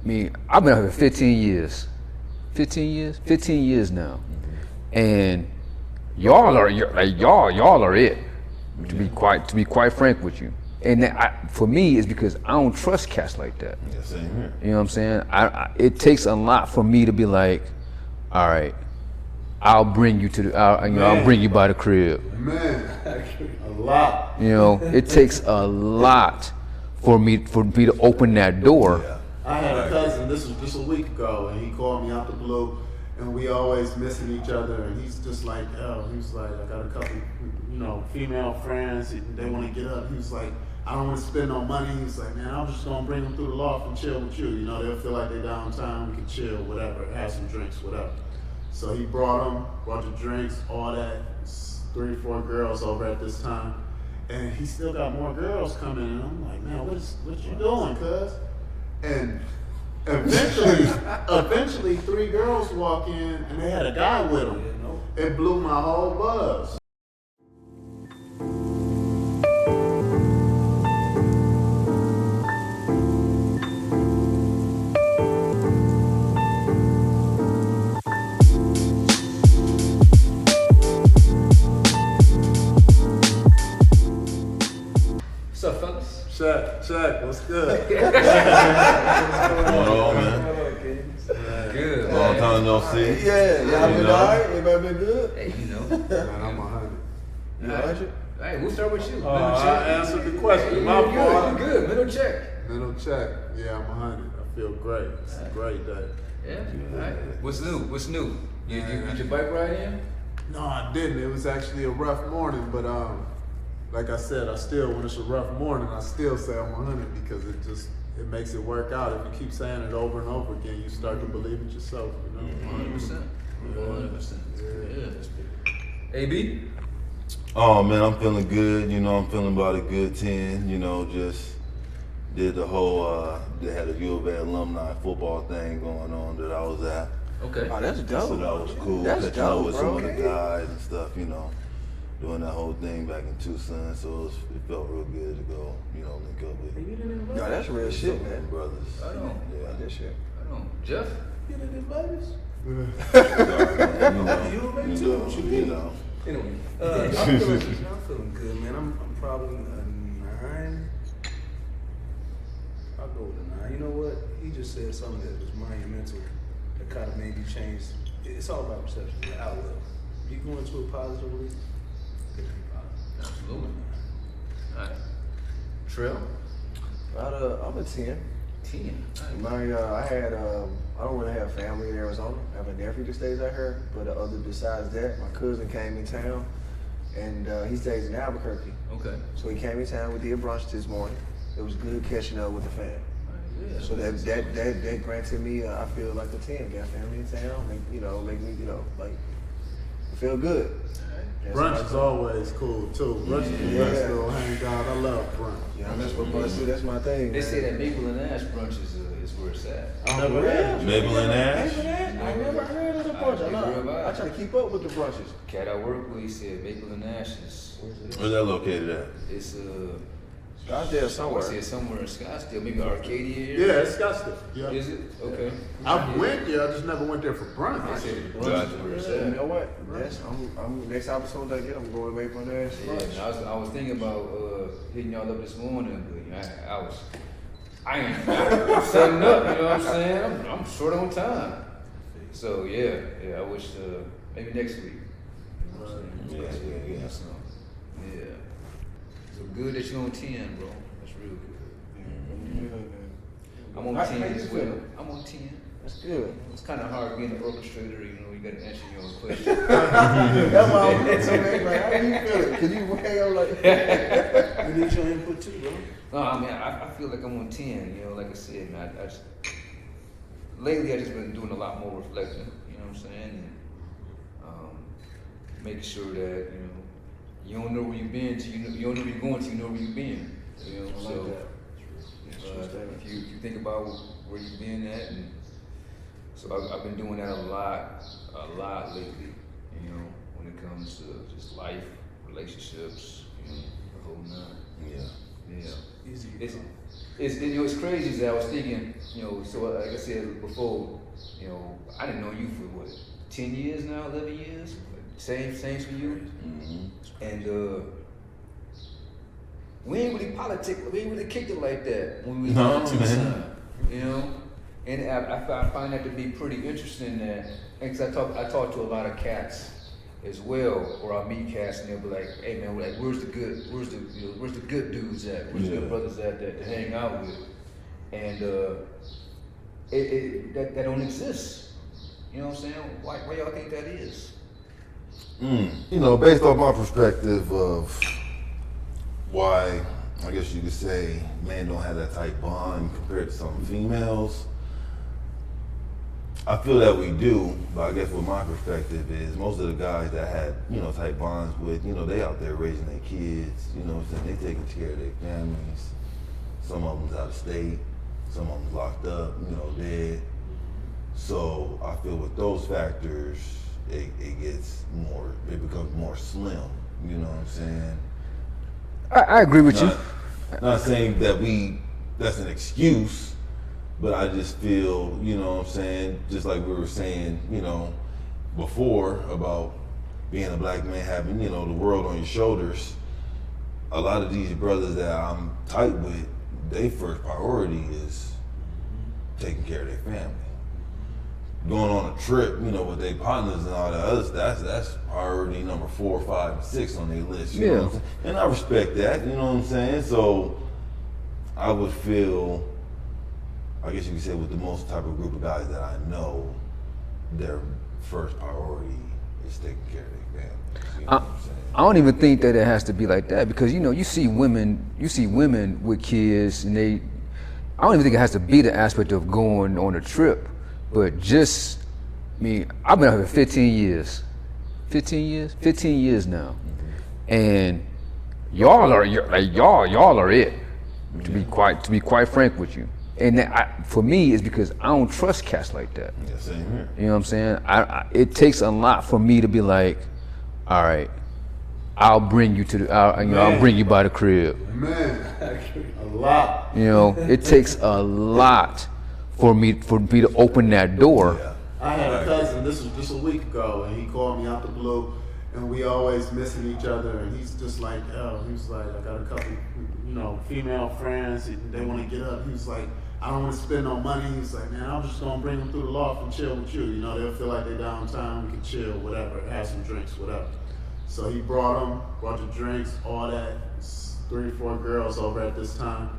mean, I've been out here 15 years. 15 years? 15 years now. And y'all are it. To be quite frank with you. And for me, it's because I don't trust cats like that. Yeah, same here. You know what I'm saying? It takes a lot for me to be like, all right, I'll bring you to the, I'll bring you by the crib. Man, a lot. You know, it takes a lot for me to open that door. Yeah. I had a cousin. This was just a week ago, and he called me out the blue, and we always missing each other. And he's just like, he was like, I got a couple, female friends. They want to get up. He was like, I don't want to spend no money. He was like, man, I'm just gonna bring them through the loft and chill with you. They'll feel like they're downtown. We can chill, whatever, have some drinks, whatever. So he brought the drinks, all that. 3 or 4 girls over at this time, and he still got more girls coming. And I'm like, man, what you doing, cuz? And eventually 3 girls walk in, and they had a guy with them. It blew my whole buzz. Check, what's good? What's going on, man? Good. Long time no see. Yeah, y'all been alright? Everybody been good? Hey, Man, I'm 100. You 100? Hey, we'll start with you. I answered the question. Hey, My you're fault. good. Middle check. Middle check. Yeah, I'm 100. I feel great. It's a great day. Yeah. All right. What's new? You get your bike ride in? No, I didn't. It was actually a rough morning, but like I said, when it's a rough morning, I still say I'm 100 because it makes it work out. If you keep saying it over and over again, you start to believe it yourself, 100%. 100%. Yeah. AB? Oh man, I'm feeling good. I'm feeling about a good 10. Just did the whole. They had a U of A alumni football thing going on that I was at. Okay. Oh, that's dope. So that was cool. That's Catching up dope, with bro. some of the guys and stuff. Doing that whole thing back in Tucson. So it felt real good to go. Link up with. No, that's real shit, man. Brothers. I know. Yeah, That shit. I know. Jeff? You in his babies? Anyway, I'm feeling good, man. I'm probably a 9. I'll go with a 9. You know what? He just said something that was monumental that kind of made you change. It's all about perception, the outlook. You go into it positively, it can be positive. Absolutely. All right. Trell? I'm a 10. 10. I don't really have family in Arizona. I have a nephew that stays out here, but besides that, my cousin came in town, and he stays in Albuquerque. Okay. So he came in town. We did brunch this morning. It was good catching up with the fam. Yeah. So that granted me, I feel like a 10. Got family in town, make me, like feel good. Brunch is always cool too. Brunch is the best little hangout. I love brunch. Yeah, I mess with brunch too. That's my thing. They man. say that Maple and Ash brunch is where it's at. I never had it. Maple and Ash? I never heard of the brunch. I try to keep up with the brunches. Cat I work with, he said Maple and Ash is. Where's that located at? It's Out there somewhere. I said somewhere in Scottsdale, maybe Arcadia area. Yeah, it's Scottsdale. Yeah. Is it? Okay. I went there. I just never went there for brunch. They said the brunch Gotcha. is where it's You at. know what? I'm next opportunity I get, I'm going away from there. Yeah, and I was thinking about hitting y'all up this morning, but I ain't setting up. You know what I'm saying? I'm short on time. So yeah, I wish maybe next week. You know what I'm saying? Next week, Yeah. So, yeah. So good that you're on 10, bro. That's real good. I'm on 10 as well. I'm on 10. That's good. It's kind of hard being an orchestrator, you got to answer your own question. That's why I'm so like, how do you feel it? Cause you way on like. We need your input too, bro. No, I mean, I feel like I'm on 10, like I said, man, lately I just been doing a lot more reflecting, you know what I'm saying, and making sure that, you don't know where you've been till you don't know where you're going till you know where you've been, so if you think about where you've been at, and so I've been doing that a lot lately, when it comes to just life, relationships, the whole nine. Yeah. Yeah. Easy. it's crazy is that I was thinking, so like I said before, I didn't know you for what, 10 years now, 11 years, same for you, and we ain't really kicked it like that when we was on time, and I find that to be pretty interesting that, because I talk to a lot of cats as well, or I meet cats and they'll be like, hey man, like where's the good dudes at? Where's the good brothers at that to hang out with? And that don't exist. You know what I'm saying? Why y'all think that is? Based off my perspective of why, I guess you could say, men don't have that type bond compared to some females. I feel that we do, but I guess what my perspective is, most of the guys that had, type bonds with, they out there raising their kids, they taking care of their families. Some of them's out of state, some of them's locked up, dead. So I feel with those factors, it becomes more slim, you know what I'm saying? I agree with you. Not saying that that's an excuse, but I just feel, just like we were saying, before about being a black man having, the world on your shoulders. A lot of these brothers that I'm tight with, their first priority is taking care of their family. Going on a trip, with their partners and all that other stuff, that's priority number 4, 5, and 6 on their list. You know what I'm saying? And I respect that, you know what I'm saying? So I would feel, I guess you could say, with the most type of group of guys that I know, their first priority is taking care of their families. You know what I'm saying? I don't even think that it has to be like that, because you see women with kids, and I don't even think it has to be the aspect of going on a trip, but I've been out here 15 years now, and y'all are it. To be quite frank with you. And for me, it's because I don't trust cats like that. Yeah, same here. You know what I'm saying? It takes a lot for me to be like, all right, I'll bring you I'll bring you by the crib. Man, a lot. It takes a lot for me to open that door. Yeah. I had a cousin, this was just a week ago, and he called me out the blue, and we always missing each other, and he's just like, he was like, I got a couple, female friends, they want to get up. He was like, I don't want to spend no money. He's like, man, I'm just going to bring them through the loft and chill with you. They'll feel like they're downtown, we can chill, whatever, have some drinks, whatever. So he brought the drinks, all that, 3 or 4 girls over at this time.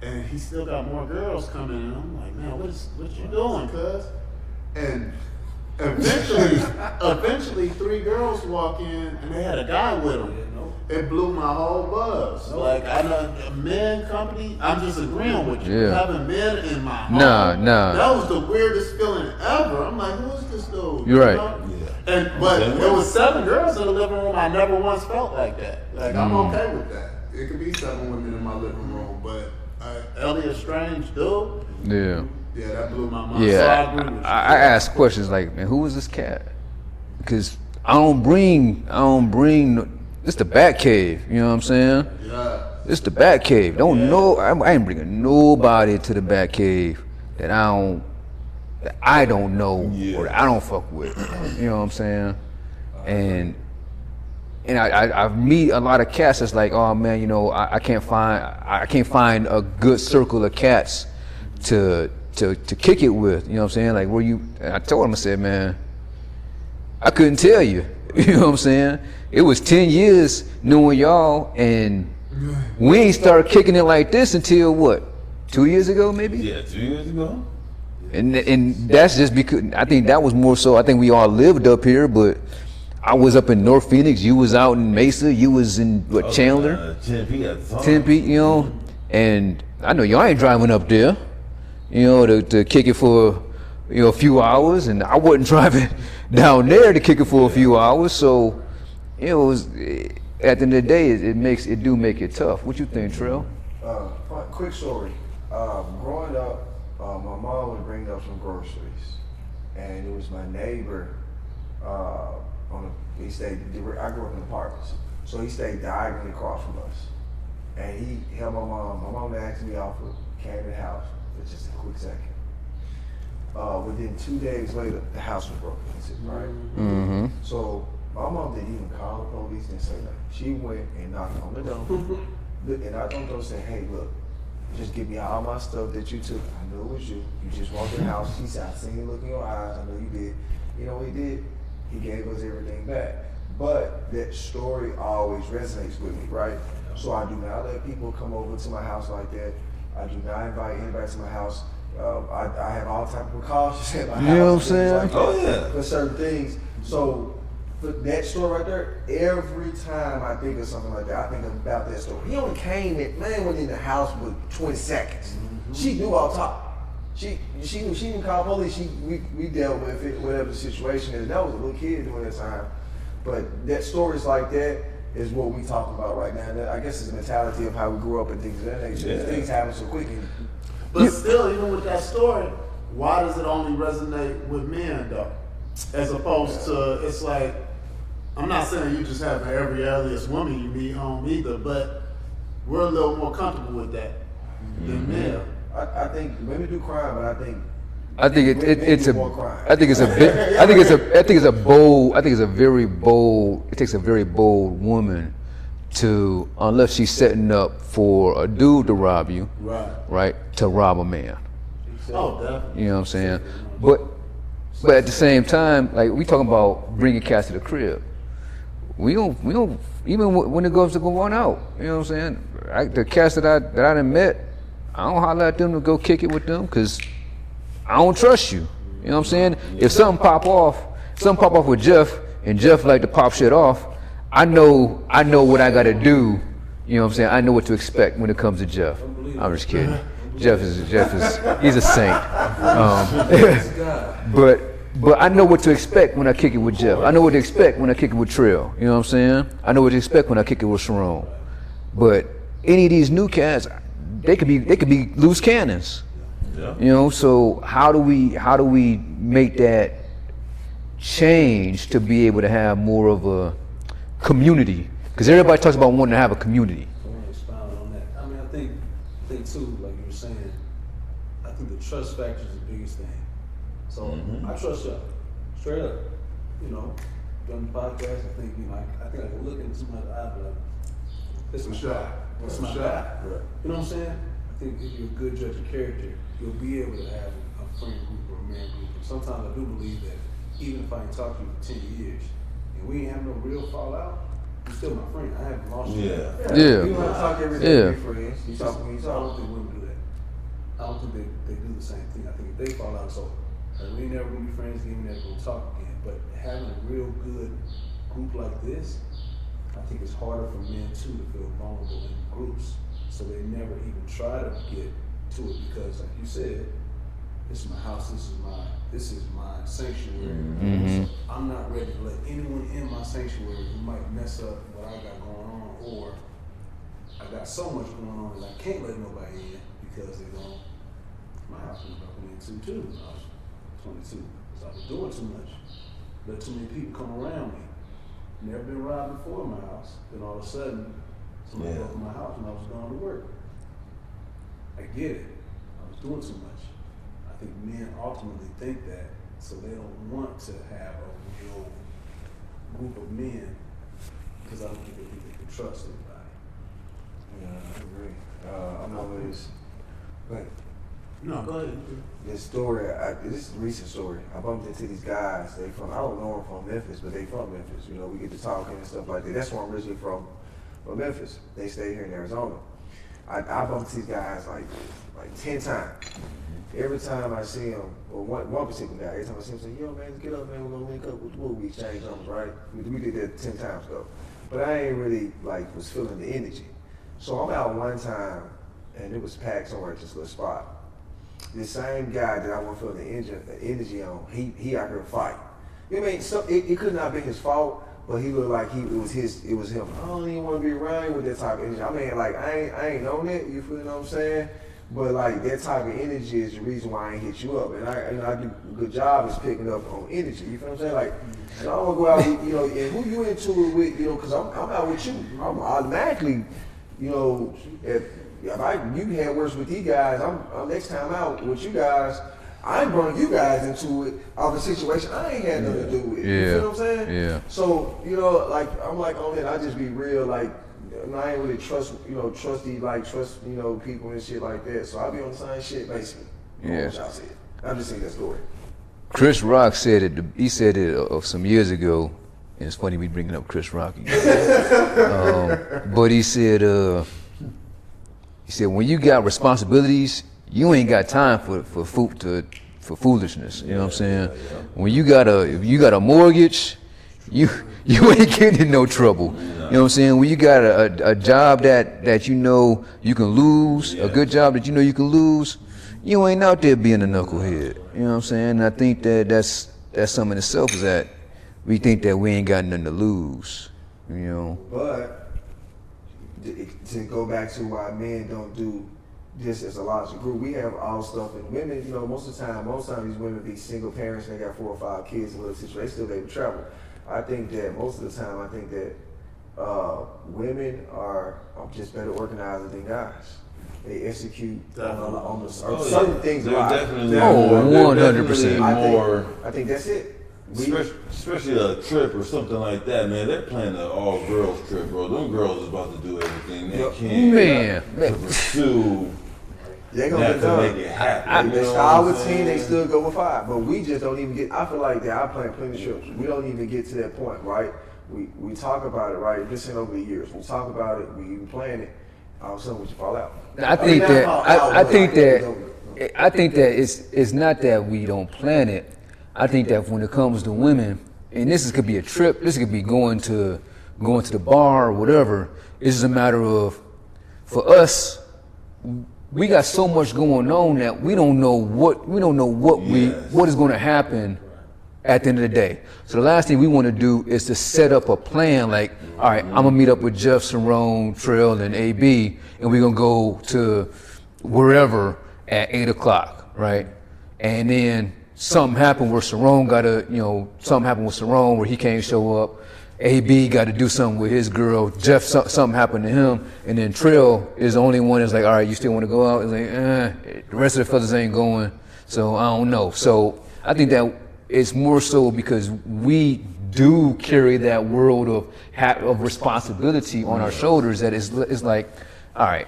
And he still got more girls coming, and I'm like, man, what you doing, cuz? And eventually 3 girls walk in, and they had a guy with them. It blew my whole buzz. Like, I know men company, I'm just agreeing with you. Yeah. Having men in my home. Nah. That was the weirdest feeling ever. I'm like, who is this dude? You're right. Yeah. But there was 7 girls in the living room. I never once felt like that. Like, I'm okay with that. It could be 7 women in my living room, but Elliot Strange, dude. Yeah. Yeah, that blew my mind. Yeah. So I agree with you. I ask questions like, man, who is this cat? Because I don't bring. It's the Bat Cave. You know what I'm saying? Yeah. It's the Bat Cave. I ain't bringing nobody to the Bat Cave that I don't know or that I don't fuck with. You know what I'm saying? And I meet a lot of cats that's like, oh man, I can't find a good circle of cats to kick it with. You know what I'm saying? Like, and I told him, I said, man, I couldn't tell you. You know what I'm saying? It was 10 years knowing y'all, and we ain't started kicking it like this until what? 2 years ago, maybe? Yeah, 2 years ago. And that's just because I think that was more so. I think we all lived up here, but I was up in North Phoenix. You was out in Mesa. You was in Chandler, Tempe at the time. Tempe. And I know y'all ain't driving up there, to kick it for a few hours, and I wasn't driving down there to kick it for a few hours. So it was, at the end of the day, it do make it tough. What you think, Trell? Quick story. Growing up, my mom would bring up some groceries, and it was my neighbor. I grew up in apartments, so he stayed diagonally across from us, and he helped my mom. My mom asked me out for came to the house for just a quick second. Within 2 days later, the house was broken into, right? Mm-hmm. So my mom didn't even call the police, didn't say nothing. She went and knocked on the door. And I don't know, say, hey, look, just give me all my stuff that you took. I know it was you. You just walked in the house. She said, I seen the look in your eyes. I know you did. You know what he did? He gave us everything back. But that story always resonates with me, right? So I do not let people come over to my house like that. I do not invite anybody to my house. I have all type of precautions at my house. You know what I'm saying? Like Oh, yeah. For certain things. So for that story right there, every time I think of something like that, I think about that story. He only came in, man went in the house with 20 seconds. Mm-hmm. She knew off top. She knew, she didn't call police. We dealt with it, whatever the situation is. That was a little kid during that time. But that stories like that is what we talking about right now. And I guess it's the mentality of how we grew up and things of that nature. Yeah. Things happen so quick. But still, even with that story, why does it only resonate with men though? As opposed to, it's like, I'm not saying you just have every earliest woman you meet home either, but we're a little more comfortable with that than men. I think women do crime, but I think it's a more crime. I think it's a bit, I think it's a bold, I think it's a very bold, it takes a very bold woman to, unless she's setting up for a dude to rob you, right, to rob a man. Oh, definitely. You know what I'm saying? But at the same time, like we talking about bringing cats to the crib. We don't even when it goes to go on out. You know what I'm saying? The cats that I done met, I don't holler at them to go kick it with them because I don't trust you. You know what I'm saying? If something pop off with Jeff, and Jeff like to pop shit off, I know what I gotta do. You know what I'm saying? I know what to expect when it comes to Jeff. I'm just kidding. Jeff is he's a saint. But I know what to expect when I kick it with Jeff. I know what to expect when I kick it with Trell. You know what I'm saying? I know what to expect when I kick it with Cerrone. But any of these new cats, they could be loose cannons. Yeah. You know, so how do we make that change to be able to have more of a community? Because everybody talks about wanting to have a community. I want to expound on that. I mean, I think too, like you were saying, I think the trust factor is the biggest thing. So I trust y'all, straight up. You know, done the podcast. I think I can look into somebody's eye, but this is my guy. This is my guy. Right. You know what I'm saying? I think if you're a good judge of character, you'll be able to have a friend group or a man group. And sometimes I do believe that even if I ain't talked to you for 10 years and we ain't have no real fallout, you're still my friend. I haven't lost you. Yeah. You want to talk every day with friends. You talk when you I don't talk. think women do that. I don't think they do the same thing. I think if they fall out, so we ain't never gonna be friends, we ain't never gonna talk again. But having a real good group like this, I think it's harder for men too to feel vulnerable in groups. So they never even try to get to it because, like you said, this is my house, this is my sanctuary. Mm-hmm. So I'm not ready to let anyone in my sanctuary who might mess up what I got going on, or I got so much going on that I can't let nobody in because they don't. My house was broken into too when I was 22, because I was doing too much. Let too many people come around me. Never been robbed before in my house. Then all of a sudden, somebody broke in my house when I was going to work. I get it. I was doing too much. I think men ultimately think that, so they don't want to have a real group of men because I don't think that people can trust anybody. Yeah, I agree. I'm always, but No, go ahead. this story, this is a recent story. I bumped into these guys. I don't know them from Memphis, but they from Memphis. You know, we get to talking and stuff like that. That's where I'm originally from Memphis. They stay here in Arizona. I bumped these guys like 10 times. Every time I see them, well, one particular guy, every time I see him, say, yo, man, get up, man, we're gonna link up with Blue. We exchange numbers, right? We did that 10 times ago. But I ain't really, was feeling the energy. So I'm out one time, and it was packed somewhere at this little spot. The same guy that I wasn't feeling the energy on, he out here fight. You know what I mean? It could not be his fault, but he looked like it was him. I don't even want to be around with that type of energy. I mean, I ain't on it, you feel what I'm saying? But that type of energy is the reason why I ain't hit you up. And I do a good job is picking up on energy, you feel what I'm saying? And I don't want to go out, and who you into it with, because I'm out with you. I'm automatically, if you had worse with these guys, I'm next time out with you guys. I ain't brought you guys into it of a situation I ain't had nothing to do with. You feel what I'm saying? Yeah. So, like I'm like on it, I just be real, like I ain't really trust people and shit like that. So I be on the same shit basically. Yeah. What y'all said. I'm just saying that story. Chris Rock said it. He said it some years ago, and it's funny we bringing up Chris Rock again. But he said when you got responsibilities, you ain't got time for foolishness. You know what I'm saying? When if you got a mortgage, you ain't getting in no trouble. You know what I'm saying? When you got a job that you know you can lose, a good job that you know you can lose, you ain't out there being a knucklehead. You know what I'm saying? And I think that's something in itself is that we think that we ain't got nothing to lose. You know. But to go back to why men don't do this as a logical group, we have all stuff, and women, most of the time these women be single parents and they got 4 or 5 kids in a little situation, they still able to travel. I think that most of the time, women are just better organized than guys. They execute on certain things. They're definitely 100%. I think that's it. Especially a trip or something like that, man. They're planning an all-girls trip, bro. Them girls is about to do everything they can to pursue. They're gonna get done. Make it happen. They start with 10, they still go with 5. But we just don't even get. I feel like that. I plan plenty of trips. We don't even get to that point, right? We talk about it, right? This ain't over the years. We talk about it. We even plan it. All of a sudden, we just fall out. I think that it's not that we don't plan it. I think that when it comes to women, and this could be a trip, this could be going to the bar or whatever. It's just a matter of, for us, we got so much going on that we don't know what is going to happen at the end of the day. So the last thing we want to do is to set up a plan like, all right, I'm gonna meet up with Jeff, Cerrone, Trell, and AB, and we're gonna go to wherever at 8 o'clock, right? And then something happened where something happened with Cerrone where he can't show up. AB got to do something with his girl. Jeff, something happened to him, and then Trell is the only one that's like, all right, you still want to go out? It's like, the rest of the fellas ain't going, so I don't know. So I think that it's more so because we do carry that world of responsibility on our shoulders that it's like, all right,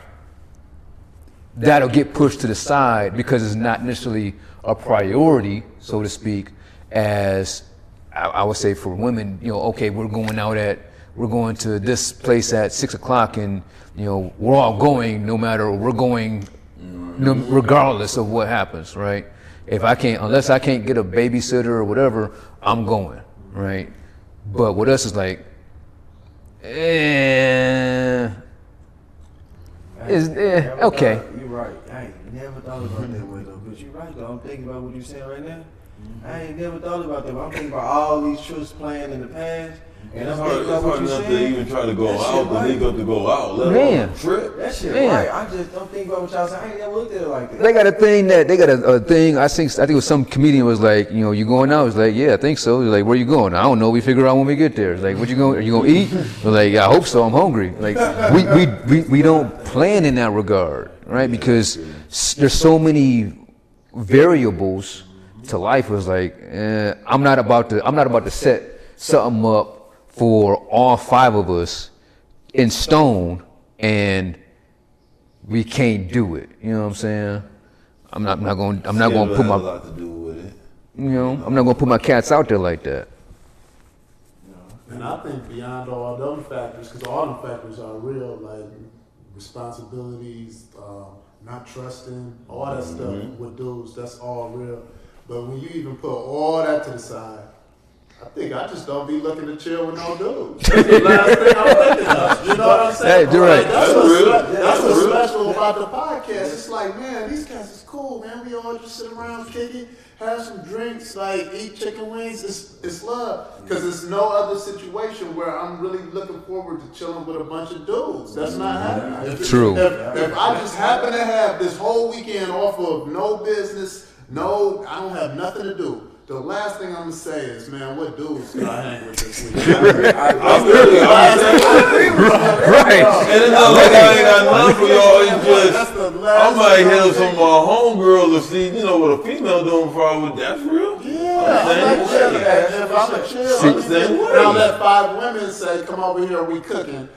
that'll get pushed to the side because it's not necessarily a priority, so to speak, as I would say for women, okay, we're going to this place at 6 o'clock and, we're all going regardless of what happens, right? Unless I can't get a babysitter or whatever, I'm going, right? But with us, it's like, okay. You're right. I ain't never thought about that way though, but you're right though. I'm thinking about what you're saying right now. I ain't never thought about that, but I'm thinking about all these trips planned in the past. And I'm thinking about what you're saying. To even try to go out, but they got to go out. Let alone trip. That shit right. I just don't think about what y'all saying. I ain't never looked at it like that. They got a thing. I think it was some comedian was like, you going out? It's like, yeah, I think so. He's like, where you going? I don't know. We figure out when we get there. It's like, what you going? Are you gonna eat? We're like, yeah, I hope so. I'm hungry. Like, we don't plan in that regard, right? Because there's so many variables to life. Was like, I'm not about to set something up for all 5 of us in stone and we can't do it. You know what I'm saying? I'm not going to put my lot to do with it. I'm not going to put my cats out there like that. And I think beyond all the other factors, because all the factors are real, like responsibilities, not trusting, all that stuff with dudes, that's all real. But when you even put all that to the side, I think I just don't be looking to chill with no dudes. That's the last thing I'm thinking of. You know what I'm saying? Hey, you're right. That's what's special about the podcast. It's like, man, these guys is cool, man. We all just sit around, kick it, have some drinks, like eat chicken wings. It's love. Because there's no other situation where I'm really looking forward to chilling with a bunch of dudes. That's not happening. True. If I just happen to have this whole weekend off of no business, I don't have nothing to do. the last thing I'm gonna say is, man, what dudes can I hang with this week? Right. And it's not like I ain't got nothing for y'all. It's just I might hit some of my homegirls to see, what a female doing before I would. That's real. Yeah, if I'm a chill, now let 5 women say, "Come over here, we cooking."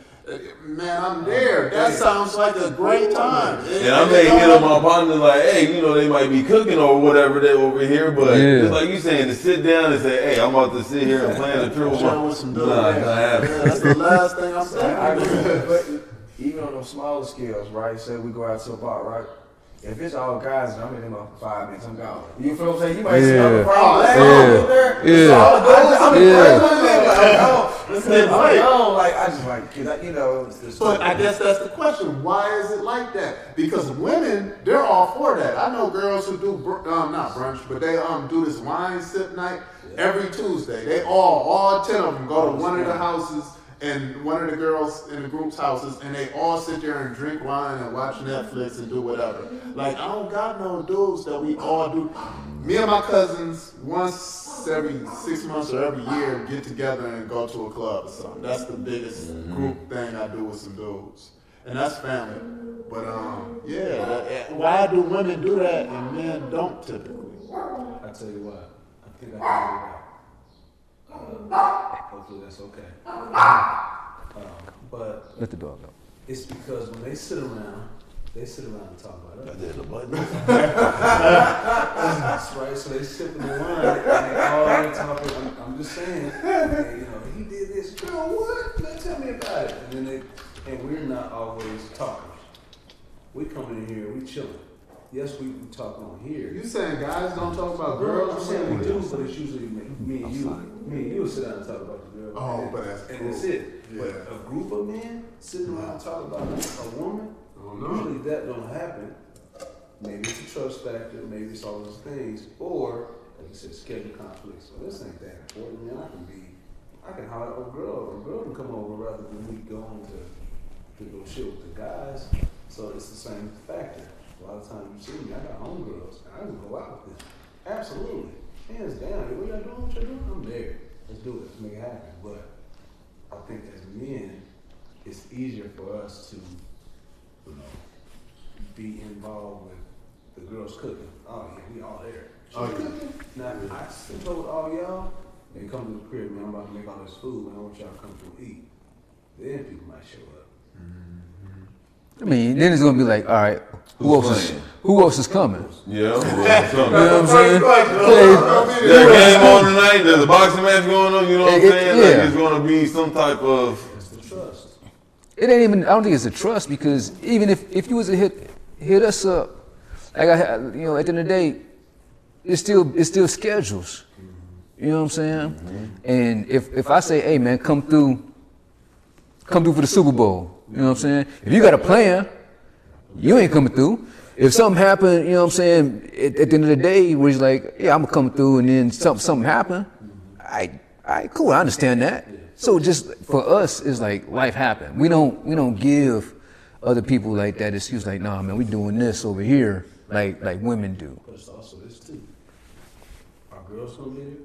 Man, I'm there. That sounds like a great time. And I may hit up my partner like, hey, they might be cooking or whatever they over here, but it's like you saying to sit down and say, hey, I'm about to sit here and plan a trip with some dudes. That's the last thing I'm saying. But even on those smaller scales, right? Say we go out to a bar, right? If it's all guys and I'm in there for 5 minutes, I'm gone. You feel what I'm saying? You might see other problems. But I guess that's the question. Why is it like that? Because women, they're all for that. I know girls who do not brunch, but they do this wine sip night every Tuesday. They all 10 of them go to one of the houses and one of the girls in the group's houses, and they all sit there and drink wine and watch Netflix and do whatever. Like, I don't got no dudes that we all do. Me and my cousins, once every 6 months or every year, get together and go to a club or something. That's the biggest group thing I do with some dudes. And that's family. But, why do women do that and men don't typically? I tell you what, I think I figured it out. Hopefully that's okay. But Let the dog out. it's because when they sit around and talk about it. I did the button. That's right. So they sipping the wine and they all talking. I'm just saying, he did this. Girl, what? Man, tell me about it. And then and we're not always talkers. We come in here, we chilling. Yes, we talk on here. You saying guys don't talk about girls? I'm saying we do, but it's usually me and you. Me and you will sit down and talk about the girl. Oh, but that's cool. And that's it. Yeah. But a group of men sitting around talking about a woman, usually that don't happen. Maybe it's a trust factor, maybe it's all those things, or like you said, schedule conflicts. So this ain't that important. Man, I can holler at a girl can come over rather than me going to go chill with the guys. So it's the same factor. A lot of times you see me, I got homegirls, and I can go out with them. Absolutely. Hands down. What y'all doing? What y'all doing? I'm there. Let's do it. Let's make it happen. But I think as men, it's easier for us to, be involved with the girls cooking. Oh, yeah, we all there. Cooking? Now, I sit with all y'all and come to the crib, man, I'm about to make all this food, man. I want y'all to come through and eat. Then people might show up. I mean, then it's gonna be like, all right, who else is coming? Yeah, who else is coming? You know what I'm saying? There's a game on tonight. There's a boxing match going on. You know what I'm saying? Yeah. Like it's gonna be some type of. It's the trust. It ain't even. I don't think it's a trust because even if you was to hit us up, like at the end of the day, it's still schedules. You know what I'm saying? Mm-hmm. And if I say, hey man, come through for the Super Bowl. You know what I'm saying? If you got a plan, you ain't coming through. If something happened, you know what I'm saying, at the end of the day, where he's like, yeah, I'm gonna come through, and then something happened, I cool, I understand that. So just for us, it's like life happened. We don't give other people like that excuse like, nah man, we doing this over here like women do. But it's also this too. Are girls gonna be there?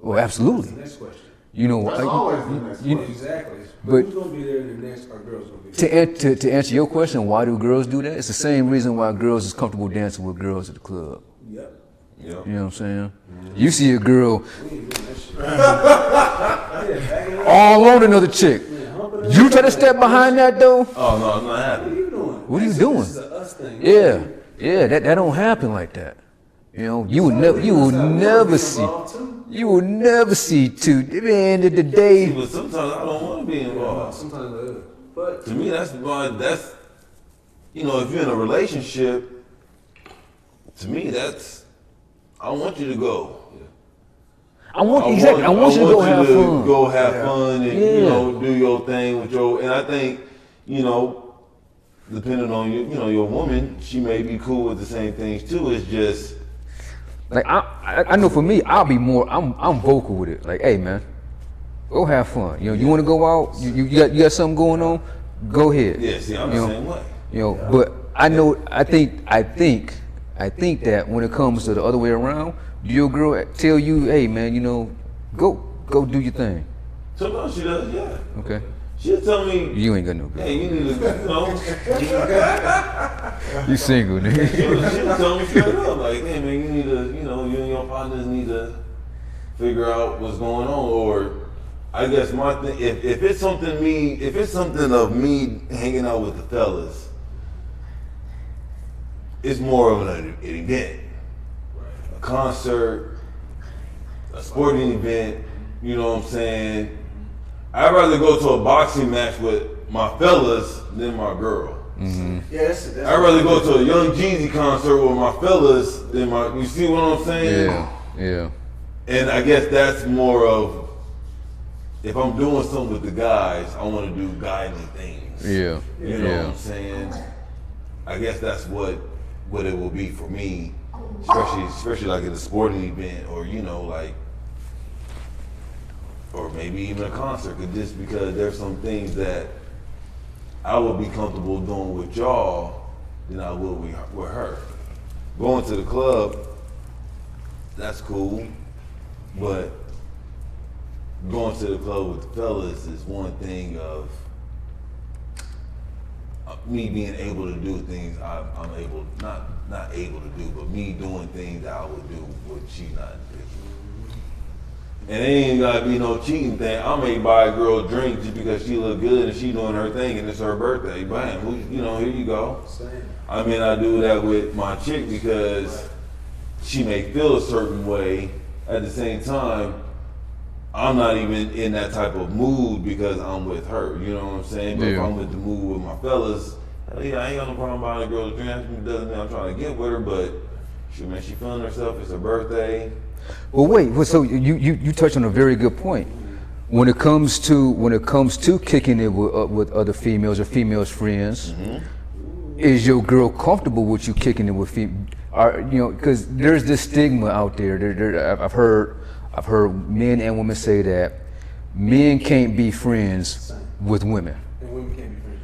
Well, absolutely. That's the next question. That's always the next question. Exactly. But who's gonna be there in the next? Are girls gonna be there? to answer your question, why do girls do that? It's the same reason why girls is comfortable dancing with girls at the club. Yep. You know what I'm saying? Mm-hmm. You see a girl We ain't doing that shit. all on another chick. You try to step behind that though? Oh no, I'm not What are happy. you doing? What are you doing? This is a us thing. Yeah, that don't happen like that. You know, you will never see two. At the end of the day, But sometimes I don't want to be involved. Sometimes, but To me, that's if you're in a relationship, to me I want you to go. I want you to go have fun. Go have fun and do your thing with and I think depending on your woman, she may be cool with the same things too. It's just Like I know for me, I'll be more. I'm vocal with it. Like, hey man, go have fun. You want to go out? You got something going on? Go ahead. yeah. See, I'm the same way. But I know. I think that when it comes to the other way around, Do your girl tell you, hey man, you know, go do your thing? Sometimes she does, yeah. Okay. She'll tell me, You ain't got no girl. hey, you need to, you know. You single, nigga. She'll tell me straight up, like, hey man, you need to, you know, you and your partners need to figure out what's going on. Or I guess my thing, if it's something of me hanging out with the fellas, it's more of an event. A concert, a sporting event, you know what I'm saying? I'd rather go to a boxing match with my fellas than my girl. Mm-hmm. Yeah, that's I'd rather go to a Young Jeezy concert with my fellas than my, you see what I'm saying? Yeah. And I guess that's more of, if I'm doing something with the guys, I want to do guiding things. Yeah. You know what I'm saying? I guess that's what it will be for me, especially like at a sporting event, or you know, like, or maybe even a concert, just because there's some things that I would be comfortable doing with y'all than I would with her. Going to the club, that's cool, but going to the club with the fellas is one thing of me being able to do things I'm able, not able to do, but me doing things that I would do what she's not doing. And it ain't gotta be no cheating thing. I may buy a girl a drink just because she look good and she doing her thing and it's her birthday. Bam, you know, here you go. I mean, I do that with my chick because she may feel a certain way. At the same time, I'm not even in that type of mood because I'm with her. You know what I'm saying? But if I'm with the mood with my fellas, hell yeah, I ain't got no problem buying a girl a drink. It doesn't mean I'm trying to get with her, but she feeling herself. It's her birthday. Well, wait. So you touched on a very good point. When it comes to kicking it with other females or females friends, is your girl comfortable with you kicking it with because there's this stigma out there. I've heard men and women say that men can't be friends with women. And women can't be friends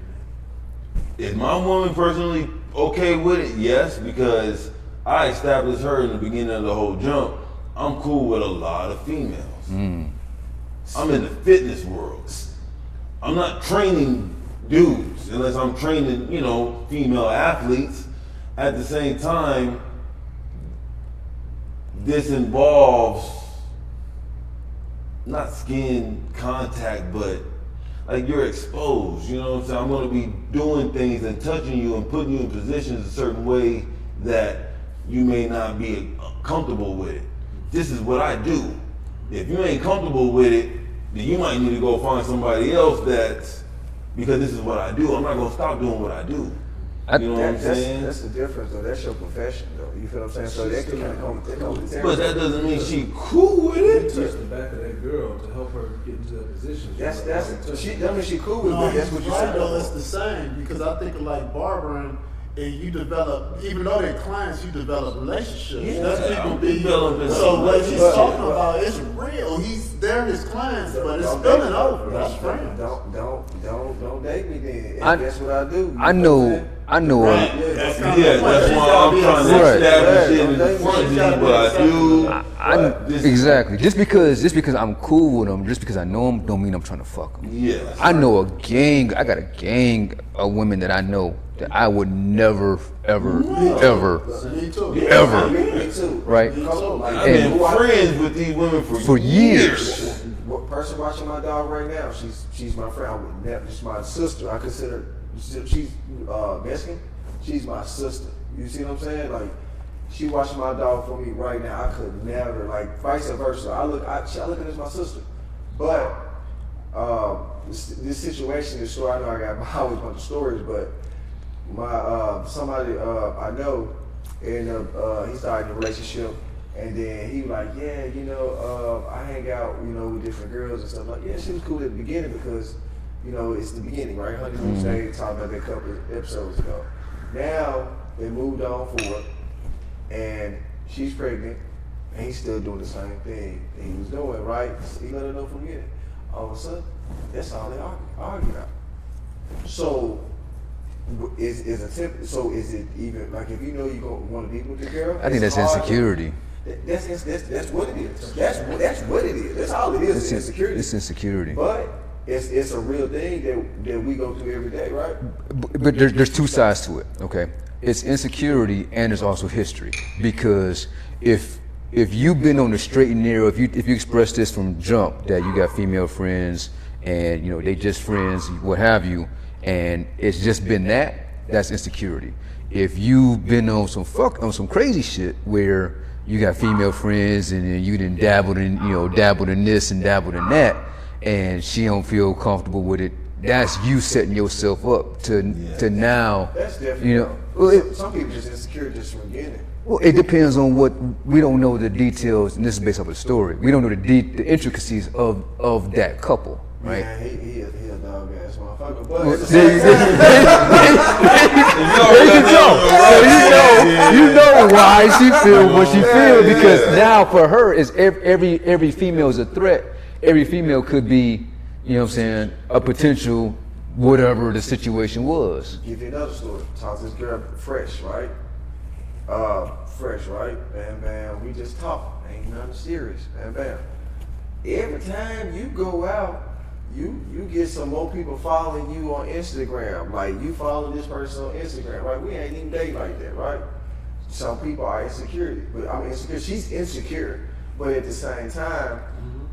with men. Is my woman personally okay with it? Yes, because I established her in the beginning of the whole jump. I'm cool with a lot of females. I'm in the fitness world. I'm not training dudes unless I'm training, you know, female athletes. At the same time, this involves not skin contact, but like you're exposed, you know what I'm saying? I'm gonna be doing things and touching you and putting you in positions a certain way that you may not be comfortable with it. This is what I do. If you ain't comfortable with it, then you might need to go find somebody else because this is what I do. I'm not gonna stop doing what I do. You know what I'm saying? That's the difference, though. That's your profession, though. You feel what I'm saying? So that can kind of come with everything. But that doesn't mean she cool with it. You touch the back of that girl to help her get into that position. That means she cool with it. That's what you right, said. though, it's the same because I think of like barbering. And you develop, even though they're clients, you develop relationships. Yeah, That's people be. developing So what she's relationships. talking about is real. They're his clients, but it's spilling over. That's friends. Don't date me then. And that's what I do. I know. Right. That's why I'm trying to establish it in front of you, but I do. Exactly. Just because I'm cool with them, just because I know them, don't mean I'm trying to fuck them. Yes. I know a gang. I got a gang of women that I know that I would never, ever, Me too. ever, Me too. right? I've been friends with these women For years. What person watching my dog right now? She's my friend. I would never. She's my sister. I consider she's Mexican. She's my sister. You see what I'm saying? Like she watching my dog for me right now. I could never, like vice versa. I look at her as my sister. But this situation, this story. I know I got always a bunch of stories, but my somebody I know, and he started a relationship. And then he was like, yeah, you know, I hang out, you know, with different girls and stuff. Like, yeah, she was cool at the beginning because, you know, it's the beginning, right? Honeymoon stage, talked about that a couple of episodes ago. Now, they moved on forward, and she's pregnant, and he's still doing the same thing that he was doing, right? He let her know from the beginning. All of a sudden, that's all they argue about. So, is it even, like, if you know you're going to want to be with the girl? I think that's insecurity. That's what it is. That's what it is. That's all it is. It's insecurity. It's insecurity. But it's a real thing that we go through every day, right? But there's two sides to it. Okay, it's insecurity and there's also history. Because if you've been on the straight and narrow, if you express this from jump that you got female friends and they just friends, what have you, and it's just been that's insecurity. If you've been on some crazy shit where you got female friends and then you done dabbled in this and dabbled in that, and she don't feel comfortable with it, that's you setting yourself up to now. That's definitely. Some people just insecure just from getting it. Well, it depends on we don't know the details, and this is based off of the story. We don't know the intricacies of that couple, right? Yeah, he a dog ass motherfucker. But you know why she feel what she feel, because now for her is every female is a threat. Every female could be, a potential whatever the situation was. Give you another story. Talk to this girl, fresh, right? Bam, bam. We just talk. Ain't nothing serious. Bam, bam. Every time you go out, you get some more people following you on Instagram. Like you follow this person on Instagram, right? We ain't even date like that, right? Some people are insecure, she's insecure, but at the same time,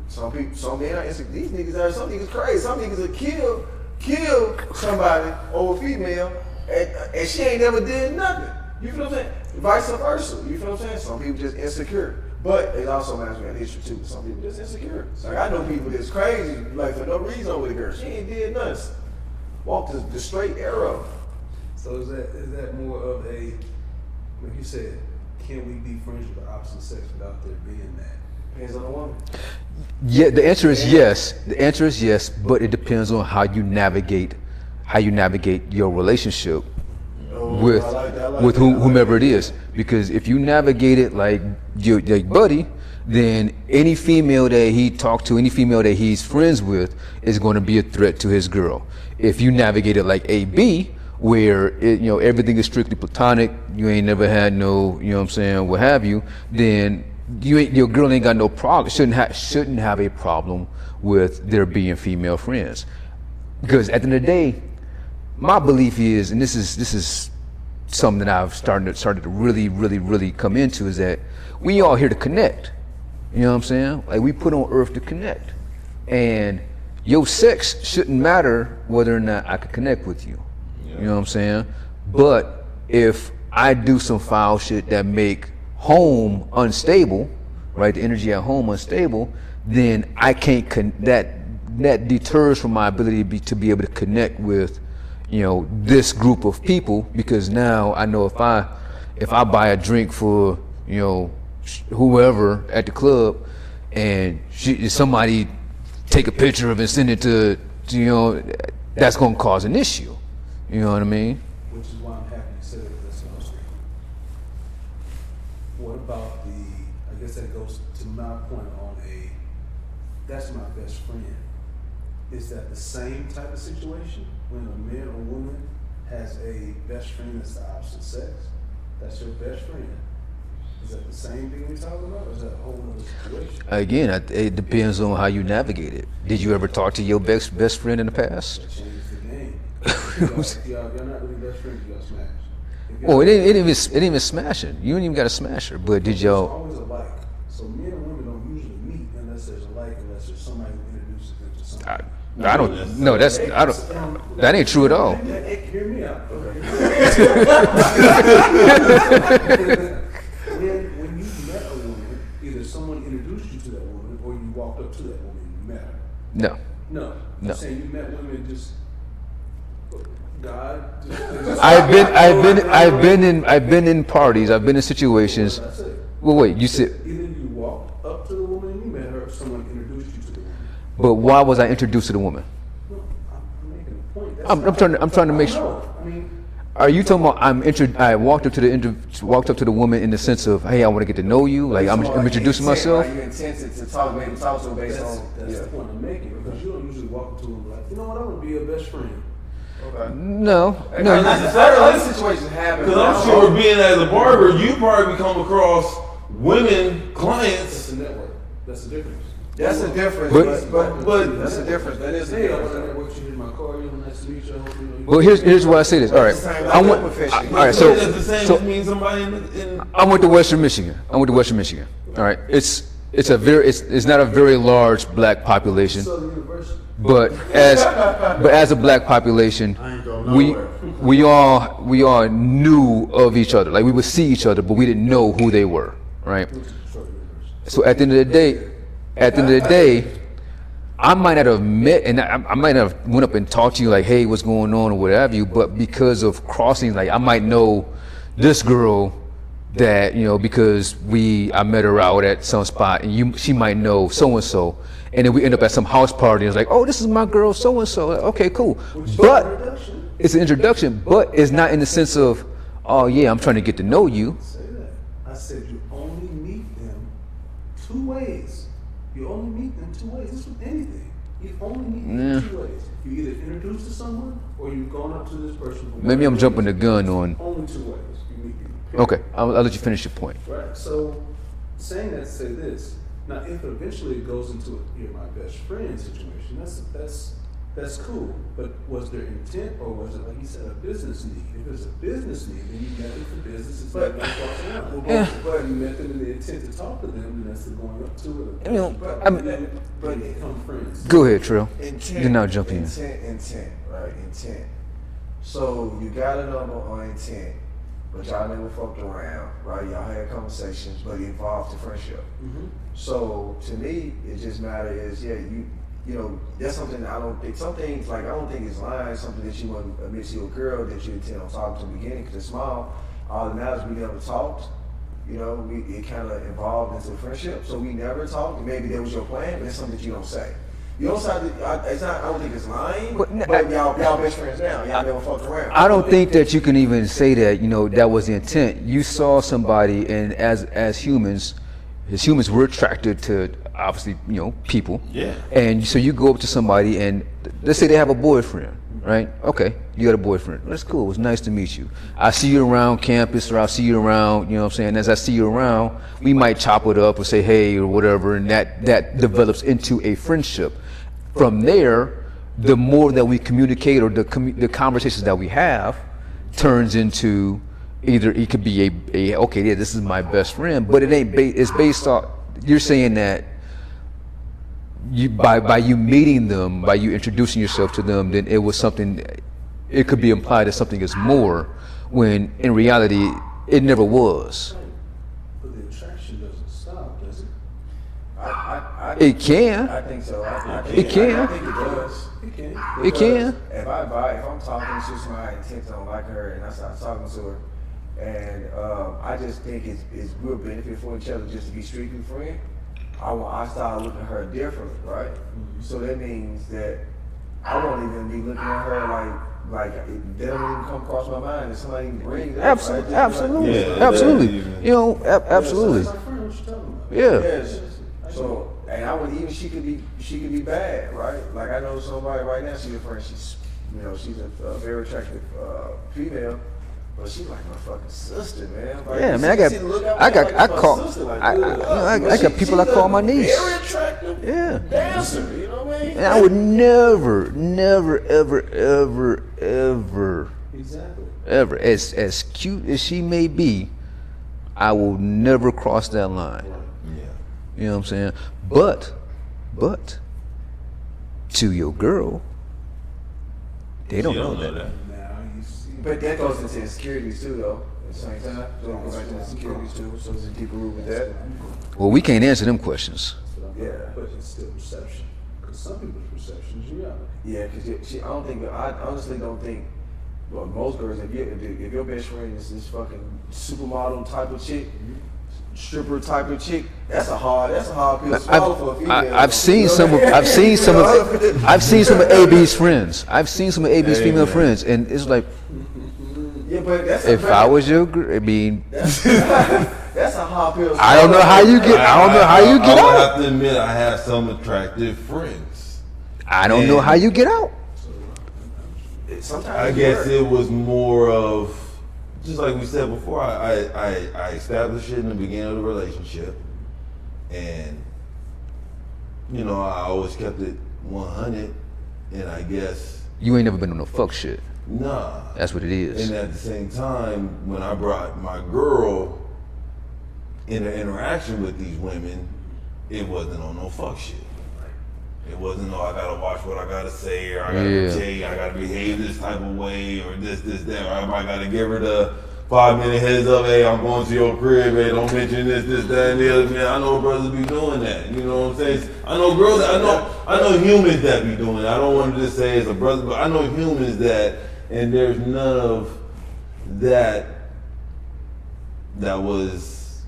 some men are insecure. These niggas some niggas crazy. Some niggas will kill somebody over a female, and she ain't never did nothing. You feel what I'm saying? Vice versa. You feel what I'm saying? Some people just insecure. But it also matters with history too. Some people just insecure. Like I know people that's crazy, like for no reason over the girl. She ain't did nothing. Walked the straight arrow. So is that more of a, like you said, can we be friends with the opposite sex without there being that? Depends on the woman. Yeah, the answer is yes. The answer is yes, but it depends on how you navigate your relationship with whomever it is. Because if you navigate it like your buddy, then any female that he talked to, any female that he's friends with, is going to be a threat to his girl. If you navigate it like AB, where everything is strictly platonic, you ain't never had no, what have you, then your girl ain't got no problem. Shouldn't have a problem with there being female friends. Because at the end of the day, my belief is, and this is something that I've started to really, really, really come into, is that we all here to connect. You know what I'm saying? Like we put on earth to connect. And your sex shouldn't matter whether or not I could connect with you. Yeah. You know what I'm saying? But if I do some foul shit that make home unstable, right? The energy at home unstable, then I can't that deters from my ability to be able to connect with this group of people, because now I know if I buy a drink for whoever at the club and somebody take a picture of it and send it to that's gonna cause an issue. You know what I mean? Which is why I'm happy you said it. That's what I'm saying. What about I guess that goes to my point on that's my best friend. Is that the same type of situation when a man or woman has a best friend that's the opposite sex? That's your best friend. Is that the same thing we're talking about, or is that a whole other situation? Again, it depends on how you navigate it. Did you ever talk to your best friend in the past? That changed the game. Y'all not really best friends, y'all smash. Well, it ain't even smashing. You ain't even got to smash her. But did y'all? There's always a like. So men and women don't usually meet unless there's a like, unless there's somebody who introduces them to something. I don't. No, that ain't true at all. Hear me out. When you met a woman, either someone introduced you to that woman, or you walked up to that woman and you met her. No. No. I'm saying you met women just. God. I've been in parties. I've been in situations. Well, wait. You said. Either you walked up to the woman and you met her, or someone introduced you to the woman. But why was I introduced to the woman? No, I'm making a point. I'm trying to make sure. Are you talking about I walked up to the woman in the sense of, hey, I want to get to know you, like I'm introducing myself? You intended to talk to her based on. That's the point I'm making, because you don't usually walk up to them like, you know what, I want to be your best friend. Okay. No. Other situations happen. Because I'm sure being as a barber, you probably come across women That's clients. the network. That's the difference. That's a difference, But that's a difference. That is a Hey, I want to difference. network you in my car. You know, nice to meet you. I hope you know. Well, here's why I say this. All right, I went. All right, so that's the same so as mean somebody in I went to Western Michigan. All right, it's not a very large black population, Southern University. but as a black population, I ain't going we nowhere. we all knew of each other. Like we would see each other, but we didn't know who they were. Right. So at the end of the day, I might not have met, and I might have went up and talked to you like, hey, what's going on or what have you. But because of crossing, like I might know this girl that, you know, because I met her out at some spot, and she might know so and so, and then we end up at some house party, and it's like, oh, this is my girl so and so. Okay, cool. But it's an introduction, but it's not in the sense of, oh yeah, I'm trying to get to know you. Say that. I said you only meet them 2 ways. You only meet them 2 ways. This with anything. You only meet them 2 ways. You either introduced to someone or you've gone up to this person. Maybe I'm jumping the gun on. Only 2 ways. You meet people. Period. Okay, I'll let you finish your point. Right. So, saying that to say this. Now, if eventually it goes into you're my best friend situation, that's cool. But was there intent, or was it, like you said, a business need? If it's a business need, then you met them for business. It's like crossing out. Yeah. But you met them in the intent to talk to them, and that's the going up to it. You know, but they become friends. Go ahead, Trell. Intent. You're now jumping in. Intent, right? Intent. So you got a number on intent, but y'all never fucked around, right? Y'all had conversations, but it evolved to friendship. Mm-hmm. So to me, it just matters is, yeah, you know, that's something I don't think, some things like, I don't think it's lying, something that you want to admit to your girl that you intend on talking to in the beginning, because it's small. All that matters, we never talked. You know, it kind of evolved into a friendship. So we never talked, and maybe that was your plan, but it's something that you don't say. You don't say, it's not, I don't think it's lying, but y'all best friends now. Y'all never fucked around. I don't think that you can even say that, you know, that was the intent. You saw somebody, and as humans we're attracted to, obviously, you know, people. Yeah. And so you go up to somebody, and let's say they have a boyfriend, right? Okay, you got a boyfriend. That's cool. It's nice to meet you. I see you around campus, or I'll see you around, you know what I'm saying? As I see you around, we might chop it up or say hey or whatever, and that develops into a friendship. From there, the more that we communicate, or the conversations that we have turns into either it could be a okay, yeah, this is my best friend, but it ain't it's based off, you're saying that you by you meeting them, by you introducing yourself to them, then it was something, it could be implied that something is more, when in reality it never was. But the attraction doesn't stop, does it? It can. I think so. It can. I think it does. It can. It can. If I'm talking to somebody intent on like her, and I start talking to her, and I just think it's real benefit for each other just to be strictly friends. I start looking at her differently, right? So that means that I won't even be looking at her like that don't even come across my mind. If somebody brings that, Absolutely, right? absolutely, Yeah, absolutely. that- You know, absolutely. That's my friend, what you talking about? Yeah. Yes. So, and I would even she could be bad, right? Like I know somebody right now. She's a friend. She's a very attractive female, but she's like my fucking sister, man. Like, Yeah, you man, see the look out there, like, that's my sister, like, I got people I call my niece. Very attractive. Yeah. Dancer. You know what I mean? And I would never, ever, Exactly. as cute as she may be, I will never cross that line. Yeah. You know what I'm saying? But to your girl, they don't know that. Now you see. But that goes into insecurities too, though. At the same time, so it goes back to insecurities too. So there's a deeper root with that. Well, we can't answer them questions. Yeah. But it's still perception. Because some people's perception is reality. Yeah, because I honestly don't think. Well, most girls, if your best friend is this fucking supermodel type of chick, stripper type of chick, that's a hard pill to swallow for a female. I've seen some of AB's friends. I've seen some of AB's female friends, and it's like, Yeah, but that's if I was your girl, I mean, that's a hard pill. I don't know how you get. I don't know how you get I would out. have to admit, I have some attractive friends. I don't know how you get out. Sometimes I guess it was more of just like we said before, I established it in the beginning of the relationship, and you know, I always kept it 100, and I guess You ain't never been on no fuck shit. nah. That's what it is. And at the same time, when I brought my girl in an interaction with these women, it wasn't on no fuck shit. It wasn't, no, I gotta watch what I gotta say, or I gotta say, I gotta behave this type of way, or this, that, or I gotta give her the 5-minute heads up, hey, I'm going to your crib, hey, don't mention this, that, and the other. Man, I know brothers be doing that, you know what I'm saying? I know girls, I know humans that be doing it. I don't want to just say it's a brother, but I know humans that, and there's none of that was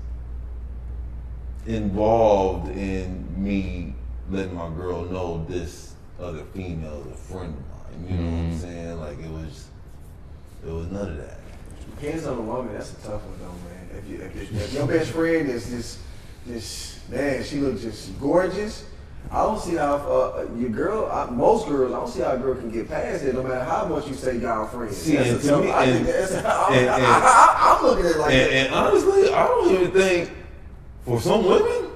involved in me letting my girl know this other female is a friend of mine. You know what I'm saying? Like it was none of that. Depends on the woman. That's a tough one though, man. If your best friend is just man, she looks just gorgeous. I don't see how your girl, most girls, I don't see how a girl can get past it, no matter how much you say y'all friends. See, I'm looking at it like that. And honestly, I don't even think for some women,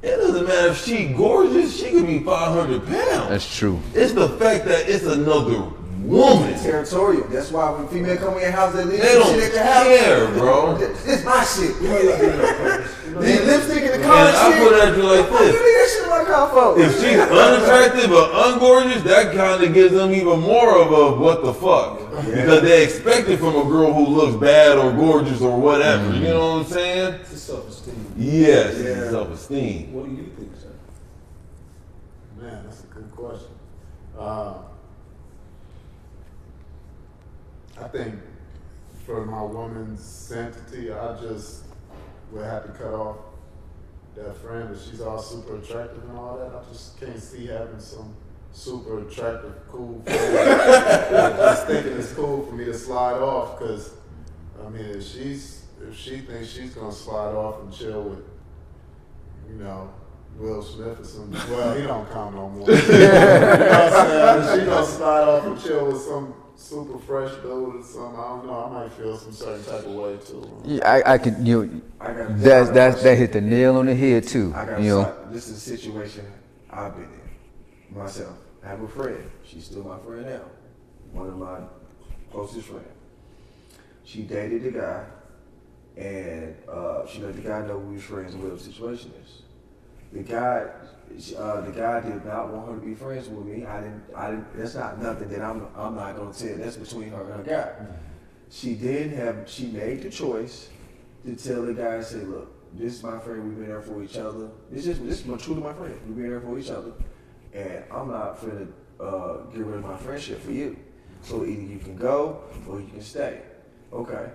it doesn't matter if she gorgeous, she could be 500 pounds. That's true. It's the fact that it's another woman. Territorial. That's why when female come in your house, they leave They some don't shit at the house. care, bro. It's my shit. Then lipstick in the car And and I shit. put it at you like What you this. leave that shit in my car for? If she's unattractive or ungorgeous, that kind of gives them even more of a what the fuck. Because they expect it from a girl who looks bad or gorgeous or whatever. You know what I'm saying? It's self-esteem. Yes, it's self-esteem. What do you think, sir? Man, that's a good question. I think for my woman's sanctity, I just would have to cut off that friend. If she's all super attractive and all that, I just can't see having some super attractive, cool friend. Just thinking it's cool for me to slide off, because I mean, if she thinks she's gonna slide off and chill with, you know, Will Smith or something. Well, he don't count no more. You know what I'm saying? If she gonna slide off and chill with some super fresh dude or something, I don't know. I might feel some certain type of way too. Yeah, I can, that hit the nail on the head too. This is a situation I've been in myself. I have a friend. She's still my friend now. One of my closest friends. She dated the guy, and she let the guy know we was friends and what the situation is. The guy did not want her to be friends with me. I didn't. That's not nothing that I'm not gonna tell. That's between her and her guy. She made the choice to tell the guy and say, look, this is my friend. We've been there for each other. This is truly my friend. We've been there for each other, and I'm not finna get rid of my friendship for you. So either you can go or you can stay. Okay.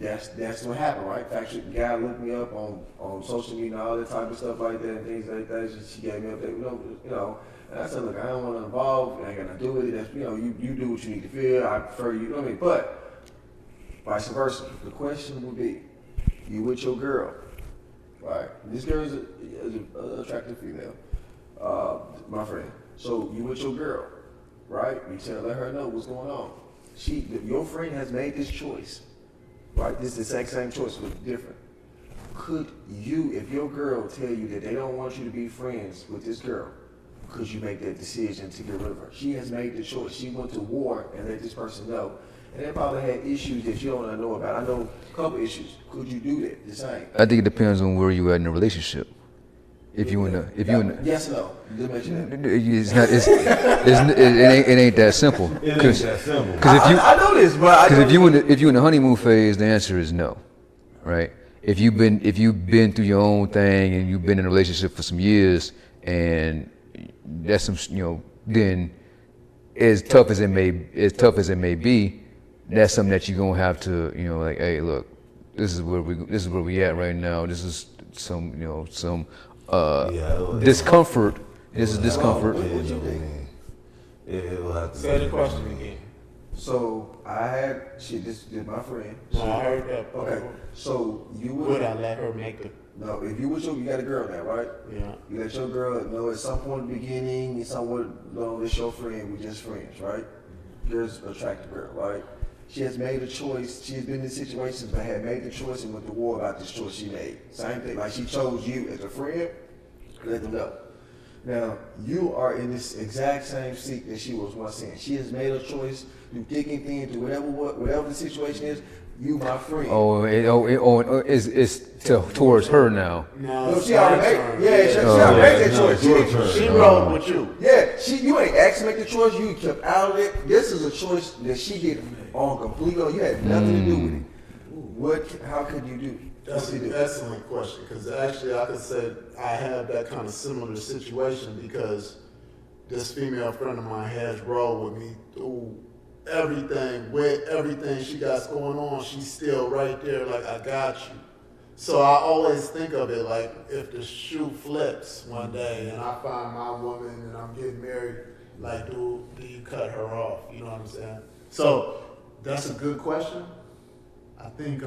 That's what happened, right? Actually, the guy looked me up on social media and all that type of stuff like that and things like that. She gave me up there, you know. And I said, look, I don't want to involve. I ain't got nothing to do with it. That's, you do what you need to feel. I prefer you. You know what I mean? But vice versa. The question would be, you with your girl, right? This girl is an attractive female, my friend. So you with your girl, right? You let her know what's going on. Your friend has made this choice. Right, this is the exact same choice, but different. Could you, if your girl tell you that they don't want you to be friends with this girl, could you make that decision to get rid of her? She has made the choice. She went to war and let this person know. And they probably had issues that you don't know about. I know a couple issues. Could you do that? The same. I think it depends on where you at in the relationship. If you in the yes, no. Just mention that. It's not. It ain't that simple. Because if you, I know this, but if you in the honeymoon phase, the answer is no, right? If you've been through your own thing and you've been in a relationship for some years, and that's some, then as tough as it may be, that's something that you're gonna have to, like, hey, look, this is where we at right now. This is some discomfort. This is discomfort. It will have to Say the question again. So this is my friend. No, I heard that. Okay. So you Would I let her make the? No, if you got a girl now, right? Yeah. You let your girl know at some point in the beginning, it's your friend, we just friends, right? Girl's an attractive girl, right? She has made a choice. She has been in situations but had made the choice and went to war about this choice she made. Same thing, like she chose you as a friend, let them know. Now, you are in this exact same seat that she was once in. She has made a choice through thick and thin, through whatever the situation is. You, my friend. It's towards her now. No, she already made. She already made that choice. She rode with you. Yeah, you ain't asked to make the choice. You kept out of it. This is a choice that she did on completely. You had nothing to do with it. How could you do? That's an excellent question, because actually I could say I have that kind of similar situation, because this female friend of mine has rolled with me through everything. With everything she got going on, she's still right there, like, I got you. So I always think of it like, if the shoe flips one day and I find my woman and I'm getting married, like, do you cut her off? You know what I'm saying? So that's a good question. I think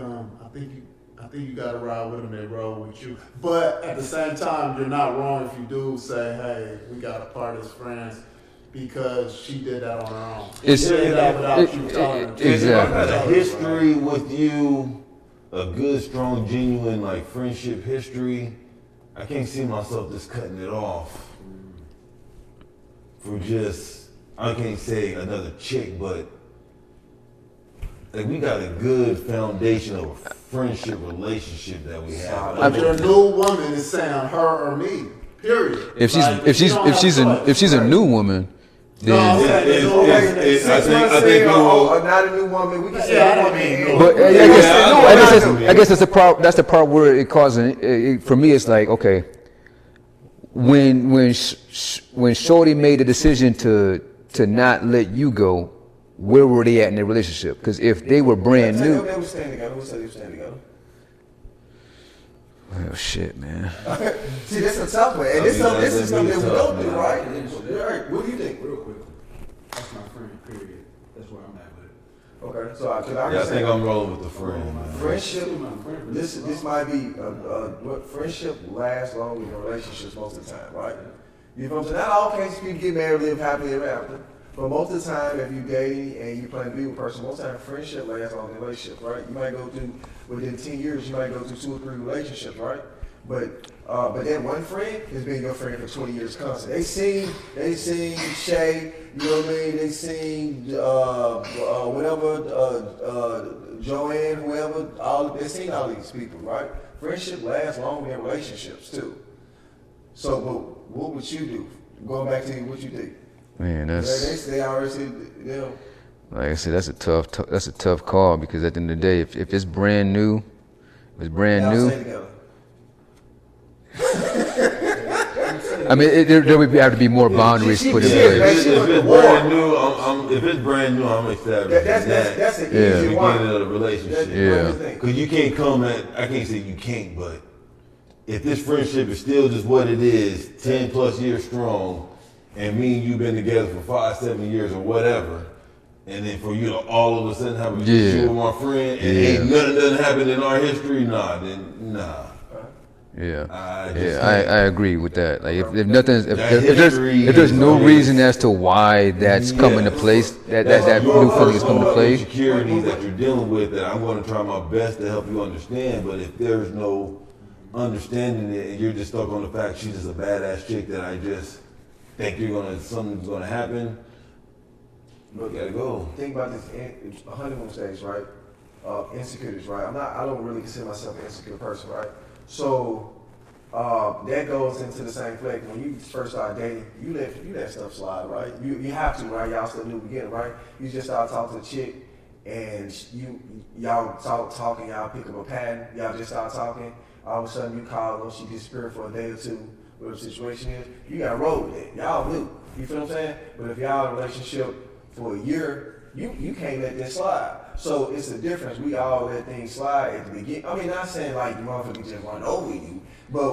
you gotta ride with them, they roll with you. But at the same time, you're not wrong if you do say, hey, we gotta part as friends, because she did that on her own. She did that without you telling her. Exactly. I've got a history with you, a good, strong, genuine, like, friendship history. I can't see myself just cutting it off for just, I can't say another chick, but like, we got a good foundation of a friendship relationship that we have. But your new woman is saying her or me. Period. If she's a new woman, then I think not a new woman. We can say a woman. But I guess that's the part. That's the part where it causes. For me, it's like, okay, when Shorty made the decision to not let you go, where were they at in their relationship? Because if they were brand new, They were staying together. Who said they were staying together? oh shit, man. See, this is a tough one, and this is something that we don't do, right? What do you think? Real quick, that's my friend, period. That's where I'm at with it. Okay, so I I think I'm rolling with the friend, man. friendship. This might be what friendship lasts longer than relationships most of the time, right? You know what I'm saying? Not all cases people get married, live happily ever after. But most of the time, if you're dating and you plan to be with a person, most of the time friendship lasts longer than relationships, right? You might go through, within 10 years, you might go through 2 or 3 relationships, right? But that one friend has been your friend for 20 years constant. They sing Shay, you know what I mean? They sing Joanne, whoever, they sing all these people, right? Friendship lasts longer than relationships too. So, but what would you do? Going back to what you think? Man, They already said, you know. like I said, that's a tough call, because at the end of the day, if it's brand new, Y'all stay together. I mean, there would have to be more boundaries put in place. If it's brand new, I'm establishing That's an Yeah. easy one. beginning of the relationship. Yeah. Because you can't I can't say you can't, but if this friendship is still just what it is, 10 plus years strong, and me and you been together for 5, 7 years or whatever, and then for you to all of a sudden have a issue with my friend, and ain't nothing happened in our history, nah. Yeah, I agree with that. Like if there's no reason as to why that's coming to place, that new feeling is coming to play. Insecurities that you're dealing with, that I'm going to try my best to help you understand. But if there's no understanding it, and you're just stuck on the fact she's just a badass chick that I just think something's gonna happen, you gotta go. Think about this honeymoon stage, right? Insecurities, right? I don't really consider myself an insecure person, right? So that goes into the same flag. When you first start dating, you let stuff slide, right? You have to, right? Y'all still new beginning, right? You just start talking to a chick, and y'all talking, y'all pick up a pattern, y'all just start talking. All of a sudden you call her, she disappeared for a day or two, whatever the situation is. You got to roll with it. Y'all new. You feel what I'm saying? But if y'all in a relationship for a year, you can't let that slide. So it's a difference. We all let things slide at the beginning. I mean, not saying like the motherfucker just run over you,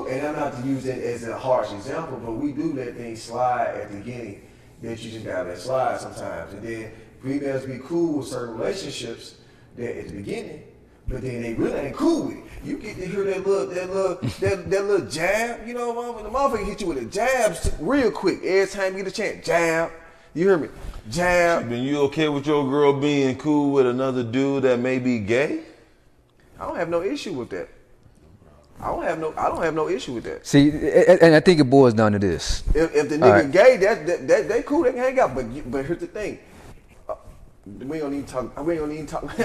and I'm not to use that as a harsh example, but we do let things slide at the beginning that you just gotta let slide sometimes. And then females be cool with certain relationships that at the beginning, but then they really ain't cool with it. You get to hear that little jab, you know, the motherfucker hit you with a jab real quick every time you get a chance. Jab. You hear me? Jab. Been you okay with your girl being cool with another dude that may be gay? I don't have no issue with that. I don't have no issue with that. See, and I think it boils down to this. If the All nigga right. gay, they cool, they can hang out. But here's the thing. We don't even talk. We don't even talk. Come on,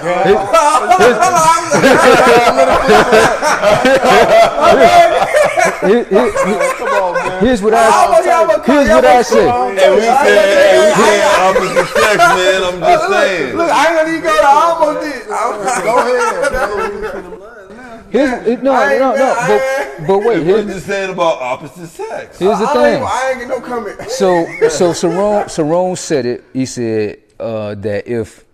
man. Here's what I say. And we said opposite sex, man. I'm just saying. Look, I ain't gonna even go to almost did. Go ahead. But wait. We're just saying about opposite sex. Here's the thing. I ain't get no comment. So Cerrone said it. He said that if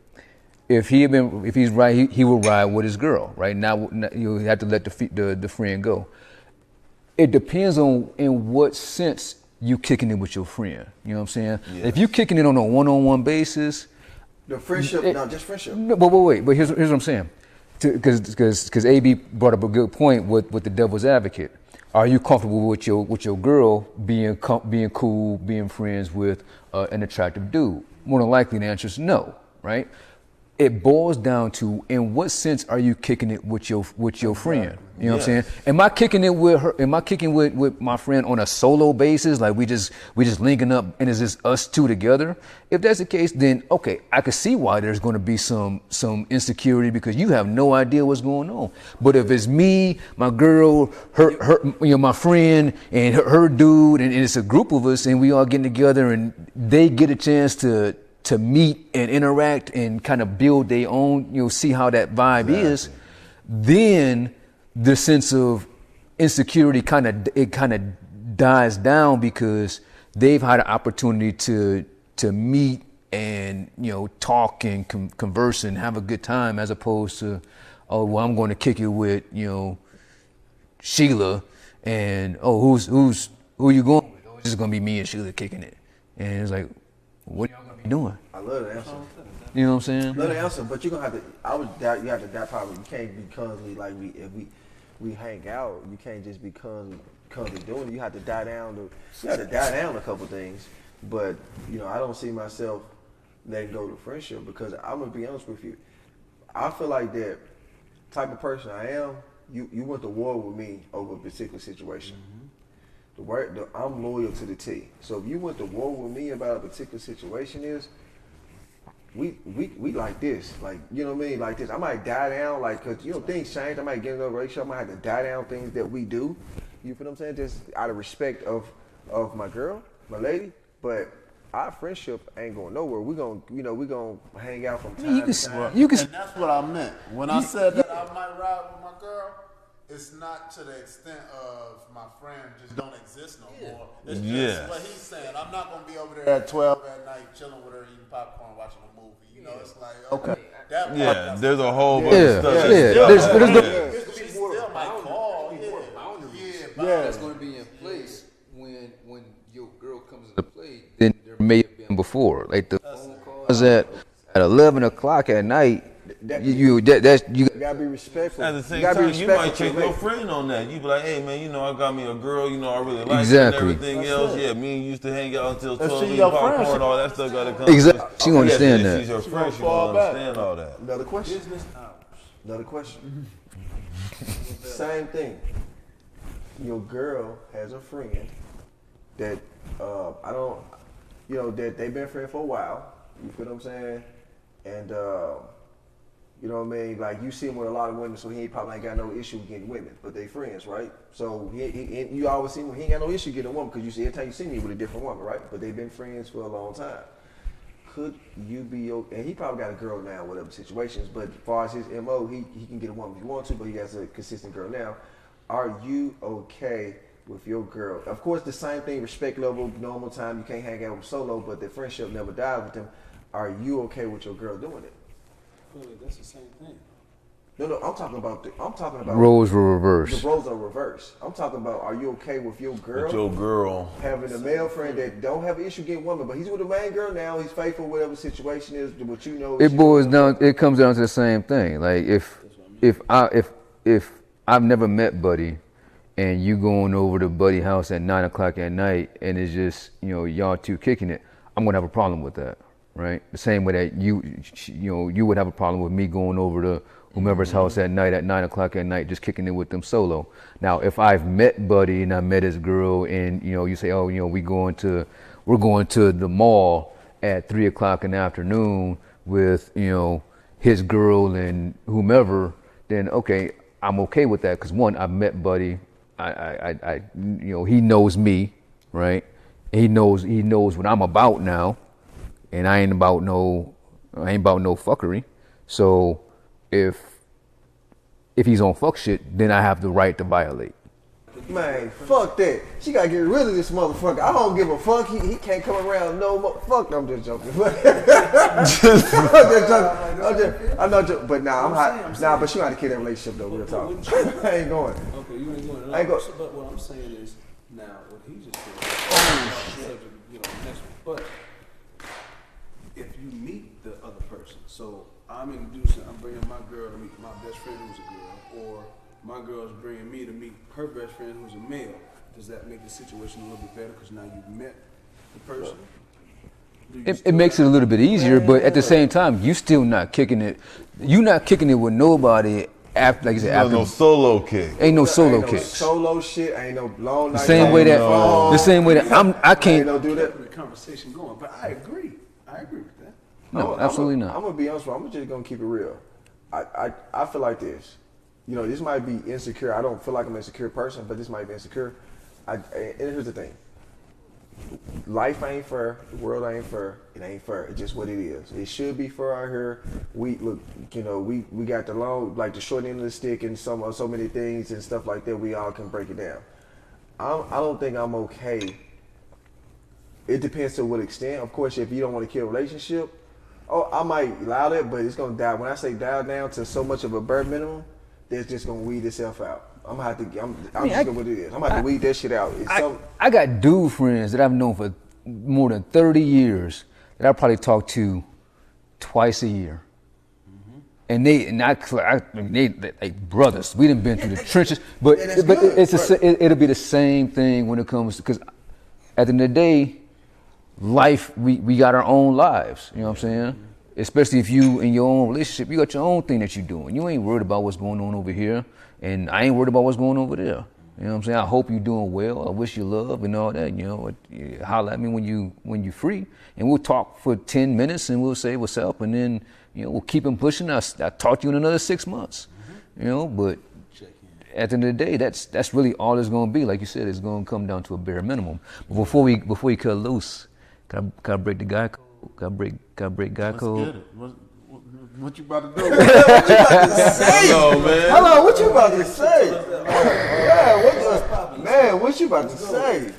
he's right, he will ride with his girl. Right now, you have to let the friend go. It depends on in what sense you kicking it with your friend. You know what I'm saying? Yes. If you kicking it on a one-on-one basis, The friendship, no, just friendship. no, but wait. But here's what I'm saying. Because AB brought up a good point with the devil's advocate. Are you comfortable with your girl being cool, being friends with an attractive dude? More than likely, the answer is no, right? It boils down to in what sense are you kicking it with your friend? You know what I'm saying? Am I kicking it with her? Am I kicking with my friend on a solo basis? Like we just linking up and it's just us two together? If that's the case, then okay, I can see why there's going to be some insecurity because you have no idea what's going on. But if it's me, my girl, her my friend, and her dude, and it's a group of us, and we all getting together, and they get a chance to meet and interact and kind of build their own, see how that vibe is, then the sense of insecurity kind of dies down because they've had an opportunity to meet and talk and converse and have a good time as opposed to, oh well, I'm going to kick it with Sheila and who you going with? Oh, it's just going to be me and Sheila kicking it, and it's like, what y'all gonna be doing? I love the answer. You know what I'm saying? Love the answer, but you're gonna have to. You have to die probably. You can't be constantly like if we hang out. You can't just be constantly doing it. You have to die down. You have to die down a couple things. But I don't see myself letting go to friendship because I'm gonna be honest with you. I feel like that type of person I am. You went to war with me over a particular situation. I'm loyal to the T. So if you went to war with me about a particular situation, we like this, like you know what I mean, like this. I might die down, like cause things change. I might get in a relationship. I might have to die down things that we do. You feel what I'm saying? Just out of respect of my girl, my lady. But our friendship ain't going nowhere. We gonna hang out from time to time. And that's what I meant when I said that I might ride with my girl. It's not to the extent of my friend just don't exist no more. It's just what he's saying. I'm not gonna be over there at 12 at night chilling with her, eating popcorn, watching a movie. It's like okay, There's a whole bunch of stuff. She still might call. That's going to be in place when your girl comes into play. Then there may have been before, like the phone calls at 11 o'clock at night. You gotta be respectful. At the same time, you might check your friend on that. You be like, hey man, I got me a girl, I really like her and everything else. Yeah, me and you used to hang out until 12, eat popcorn, all that stuff gotta come. Exactly. She gonna understand that. She's your friend, she gonna understand all that. Another question. Same thing. Your girl has a friend that that they've been friends for a while. You feel what I'm saying? And you know what I mean? Like you see him with a lot of women, so he probably ain't got no issue getting women, but they friends, right? So you always see him, he ain't got no issue getting a woman because every time you see me with a different woman, right? But they've been friends for a long time. Could you be okay? And he probably got a girl now, whatever situations. But as far as his MO, he can get a woman if he wants to, but he has a consistent girl now. Are you okay with your girl? Of course, the same thing, respect level, normal time. You can't hang out with solo, but the friendship never died with them. Are you okay with your girl doing it? That's the same thing. No, I'm talking about roles were reversed. The roles are reversed. I'm talking about, are you okay with your girl? With your girl having a male friend that don't have an issue getting woman, but he's with a main girl now. He's faithful, whatever the situation is. What it boils down. It comes down to the same thing. Like if I've never met Buddy, and you going over to Buddy house at 9 o'clock at night, and it's just y'all two kicking it. I'm gonna have a problem with that, right? The same way that you would have a problem with me going over to whomever's house at night at 9 o'clock at night, just kicking it with them solo. Now, if I've met Buddy and I met his girl, and you say, oh, we're going to the mall at 3 o'clock in the afternoon with his girl and whomever, then okay, I'm okay with that because one, I've met Buddy. I he knows me, right? He knows what I'm about now, and I ain't about no fuckery. So if he's on fuck shit, then I have the right to violate. Man, fuck that. She gotta get rid of this motherfucker. I don't give a fuck. He can't come around no more. Fuck, I'm just joking. I'm not joking. But nah, I'm hot. Nah, but she got to kill that relationship though. Real talk. I ain't going. Okay, you ain't going. I ain't going. But what I'm saying is, now what he just said. But if you meet the other person, so I'm bringing my girl to meet my best friend who's a girl, or my girl's bringing me to meet her best friend who's a male. Does that make the situation a little bit better because now you've met the person? It makes it a little bit easier, but at the same time, you still not kicking it. You not kicking it with nobody after, like you said, after. No solo kick. Ain't no solo Ain't no kicks. solo shit. Ain't no long night. The same way that I Ain't can't. no do that. The conversation going, but I agree with that. No, absolutely not. I'm gonna be honest with you. I'm just gonna keep it real. I feel like this. This might be insecure. I don't feel like I'm an insecure person, but this might be insecure. And here's the thing. Life ain't fair. The world ain't fair. It ain't fair. It's just what it is. It should be fair out here. We got the short end of the stick and so many things and stuff like that. We all can break it down. I don't think I'm okay. It depends to what extent. Of course, if you don't want to kill a relationship, I might allow that, but it's gonna die. When I say dial down to so much of a bare minimum, that's just gonna weed itself out. I'm just gonna what it is. I'm gonna have to weed that shit out. I got dude friends that I've known for more than 30 years that I probably talk to twice a year. And they like brothers. We done been through the trenches, but it'll be the same thing when it comes to, because at the end of the day, life, we got our own lives. You know what I'm saying? Especially if you in your own relationship, you got your own thing that you're doing. You ain't worried about what's going on over here, and I ain't worried about what's going on over there. You know what I'm saying? I hope you're doing well. I wish you love and all that. Holler at me when you free, and we'll talk for 10 minutes, and we'll say what's up, and then we'll keep them pushing. I'll talk to you in another 6 months. But at the end of the day, that's really all it's going to be. Like you said, it's going to come down to a bare minimum. But before we cut loose, can I break the guy code? Can I break guy code? Let's get it. What you about to do? What you about to say? Hello, man. Hello, what you about to say? What you about to say?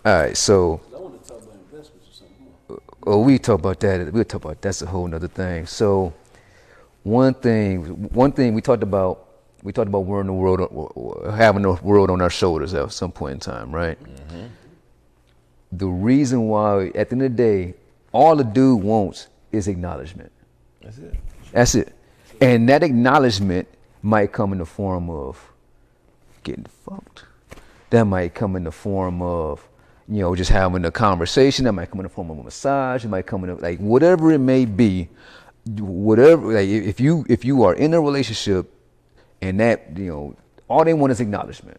All right, so. I want to talk about investments or something. Well, we talk about that. We'll talk about that's a whole nother thing. So, one thing we talked about we're in the world, having the world on our shoulders at some point in time, right? Mm-hmm. The reason why, at the end of the day, all the dude wants is acknowledgement. That's it. And that acknowledgement might come in the form of getting fucked. That might come in the form of, just having a conversation. That might come in the form of a massage. It might come in like whatever it may be. Whatever, like if you are in a relationship and that, all they want is acknowledgement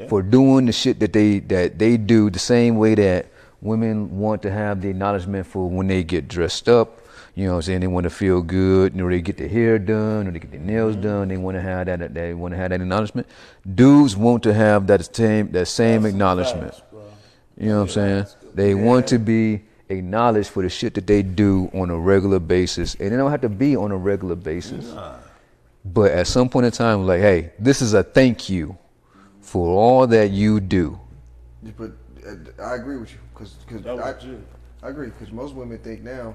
for doing the shit that they do the same way that women want to have the acknowledgement for when they get dressed up. You know what I'm saying? They want to feel good. They get their hair done, or they get their nails done. They want to have that. They want to have that acknowledgement. Dudes want to have that same acknowledgement. You know what I'm saying? They want to be acknowledged for the shit that they do on a regular basis, and they don't have to be on a regular basis. But at some point in time, like, hey, this is a thank you for all that you do. But I agree with you, because I agree, because most women think now.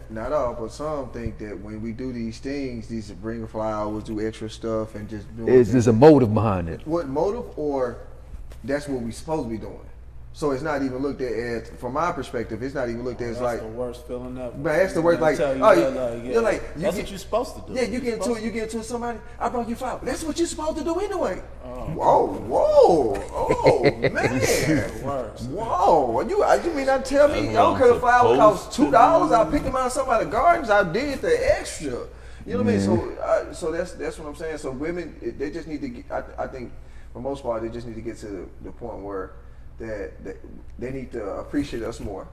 Not all, but some think that when we do these things, these bring flowers, do extra stuff, and just do. There's a motive behind it. What motive, or that's what we supposed to be doing? So it's not even looked at as, from my perspective, it's not even looked at as That's like, the worst feeling ever. man, that's the worst. They Like, tell you oh, that, you're like, you that's get- what you're supposed to do. yeah, you You're get into supposed it. You get into it. Somebody, I brought you flour. That's what you're supposed to do anyway. Oh. Whoa, man, Worse. whoa. You mean not tell me? That's I don't care if what flour I'm costs supposed $2. to I picked them out of somebody's gardens. I did the extra. You know what I mean? So that's what I'm saying. So women, they just need to get, I think for the most part, they just need to get to the point where that they need to appreciate us more.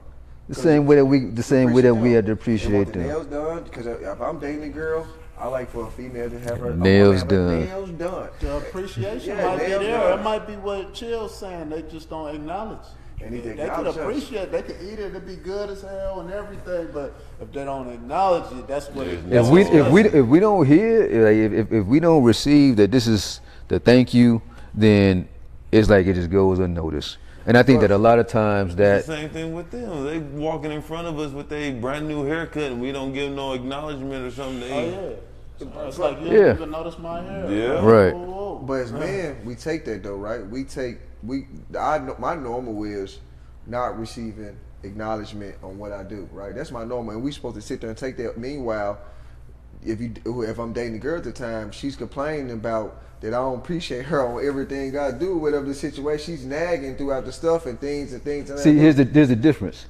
The same way that we have to They appreciate want the them. nails done, because if I'm dating a girl, I like for a female to have her Nails I wanna have her done. Nails done. The appreciation Yeah, might be nails there. done. It might be what Chill's saying. They just don't acknowledge. They need to They could acknowledge us. appreciate. They could eat it. It'd be good as hell and everything. But if they don't acknowledge it, that's what. If If we don't hear, like, if we don't receive that this is the thank you, then it's like it just goes unnoticed. And I think that a lot of times It's that the same thing with them. They walking in front of us with a brand new haircut, and we don't give them no acknowledgement or something. Oh yeah. It's like you Yeah. didn't even notice my hair. Yeah. Right. Whoa. But as men, we take that though, right? My normal is not receiving acknowledgement on what I do, right? That's my normal, and we supposed to sit there and take that. Meanwhile, if I'm dating a girl at the time, she's complaining about that I don't appreciate her on everything I do, whatever the situation. She's nagging throughout the stuff and things. see here's the difference.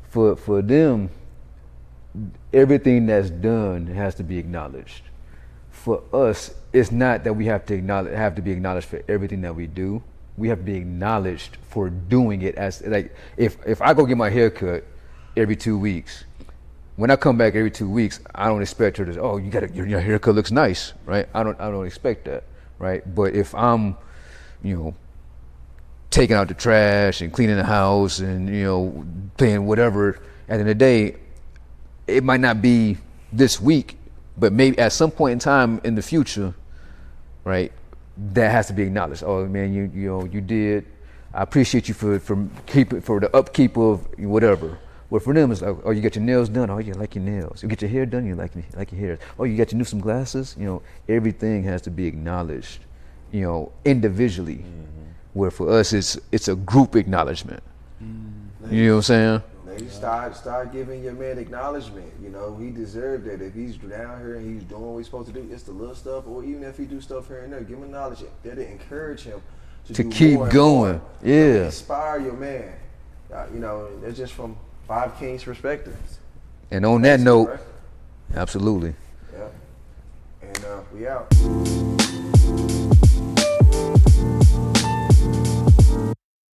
For them, everything that's done has to be acknowledged. For us, it's not that we have to be acknowledged for everything that we do. We have to be acknowledged for doing it. As like if I go get my hair cut every 2 weeks, when I come back every 2 weeks, I don't expect her to, oh, your haircut looks nice, right? I don't expect that, right? But if I'm, taking out the trash and cleaning the house and playing whatever, at the end of the day, it might not be this week, but maybe at some point in time in the future, right? That has to be acknowledged. Oh man, you did. I appreciate you for the upkeep of whatever. Well, for them, it's like, oh, you get your nails done. Oh, you like your nails. You get your hair done. You like your hair. Oh, you got your new some glasses. Everything has to be acknowledged, individually. Mm-hmm. Where for us, it's a group acknowledgement. Mm-hmm. You know what I'm saying? Ladies, start giving your man acknowledgement. He deserved that. If he's down here and he's doing what he's supposed to do, it's the little stuff, or even if he do stuff here and there, give him acknowledgement. That'll encourage him to do keep more going. more. Yeah. Inspire your man. That's just from Five Kings' perspective. And on that note, Correct? absolutely. Yeah. And we out.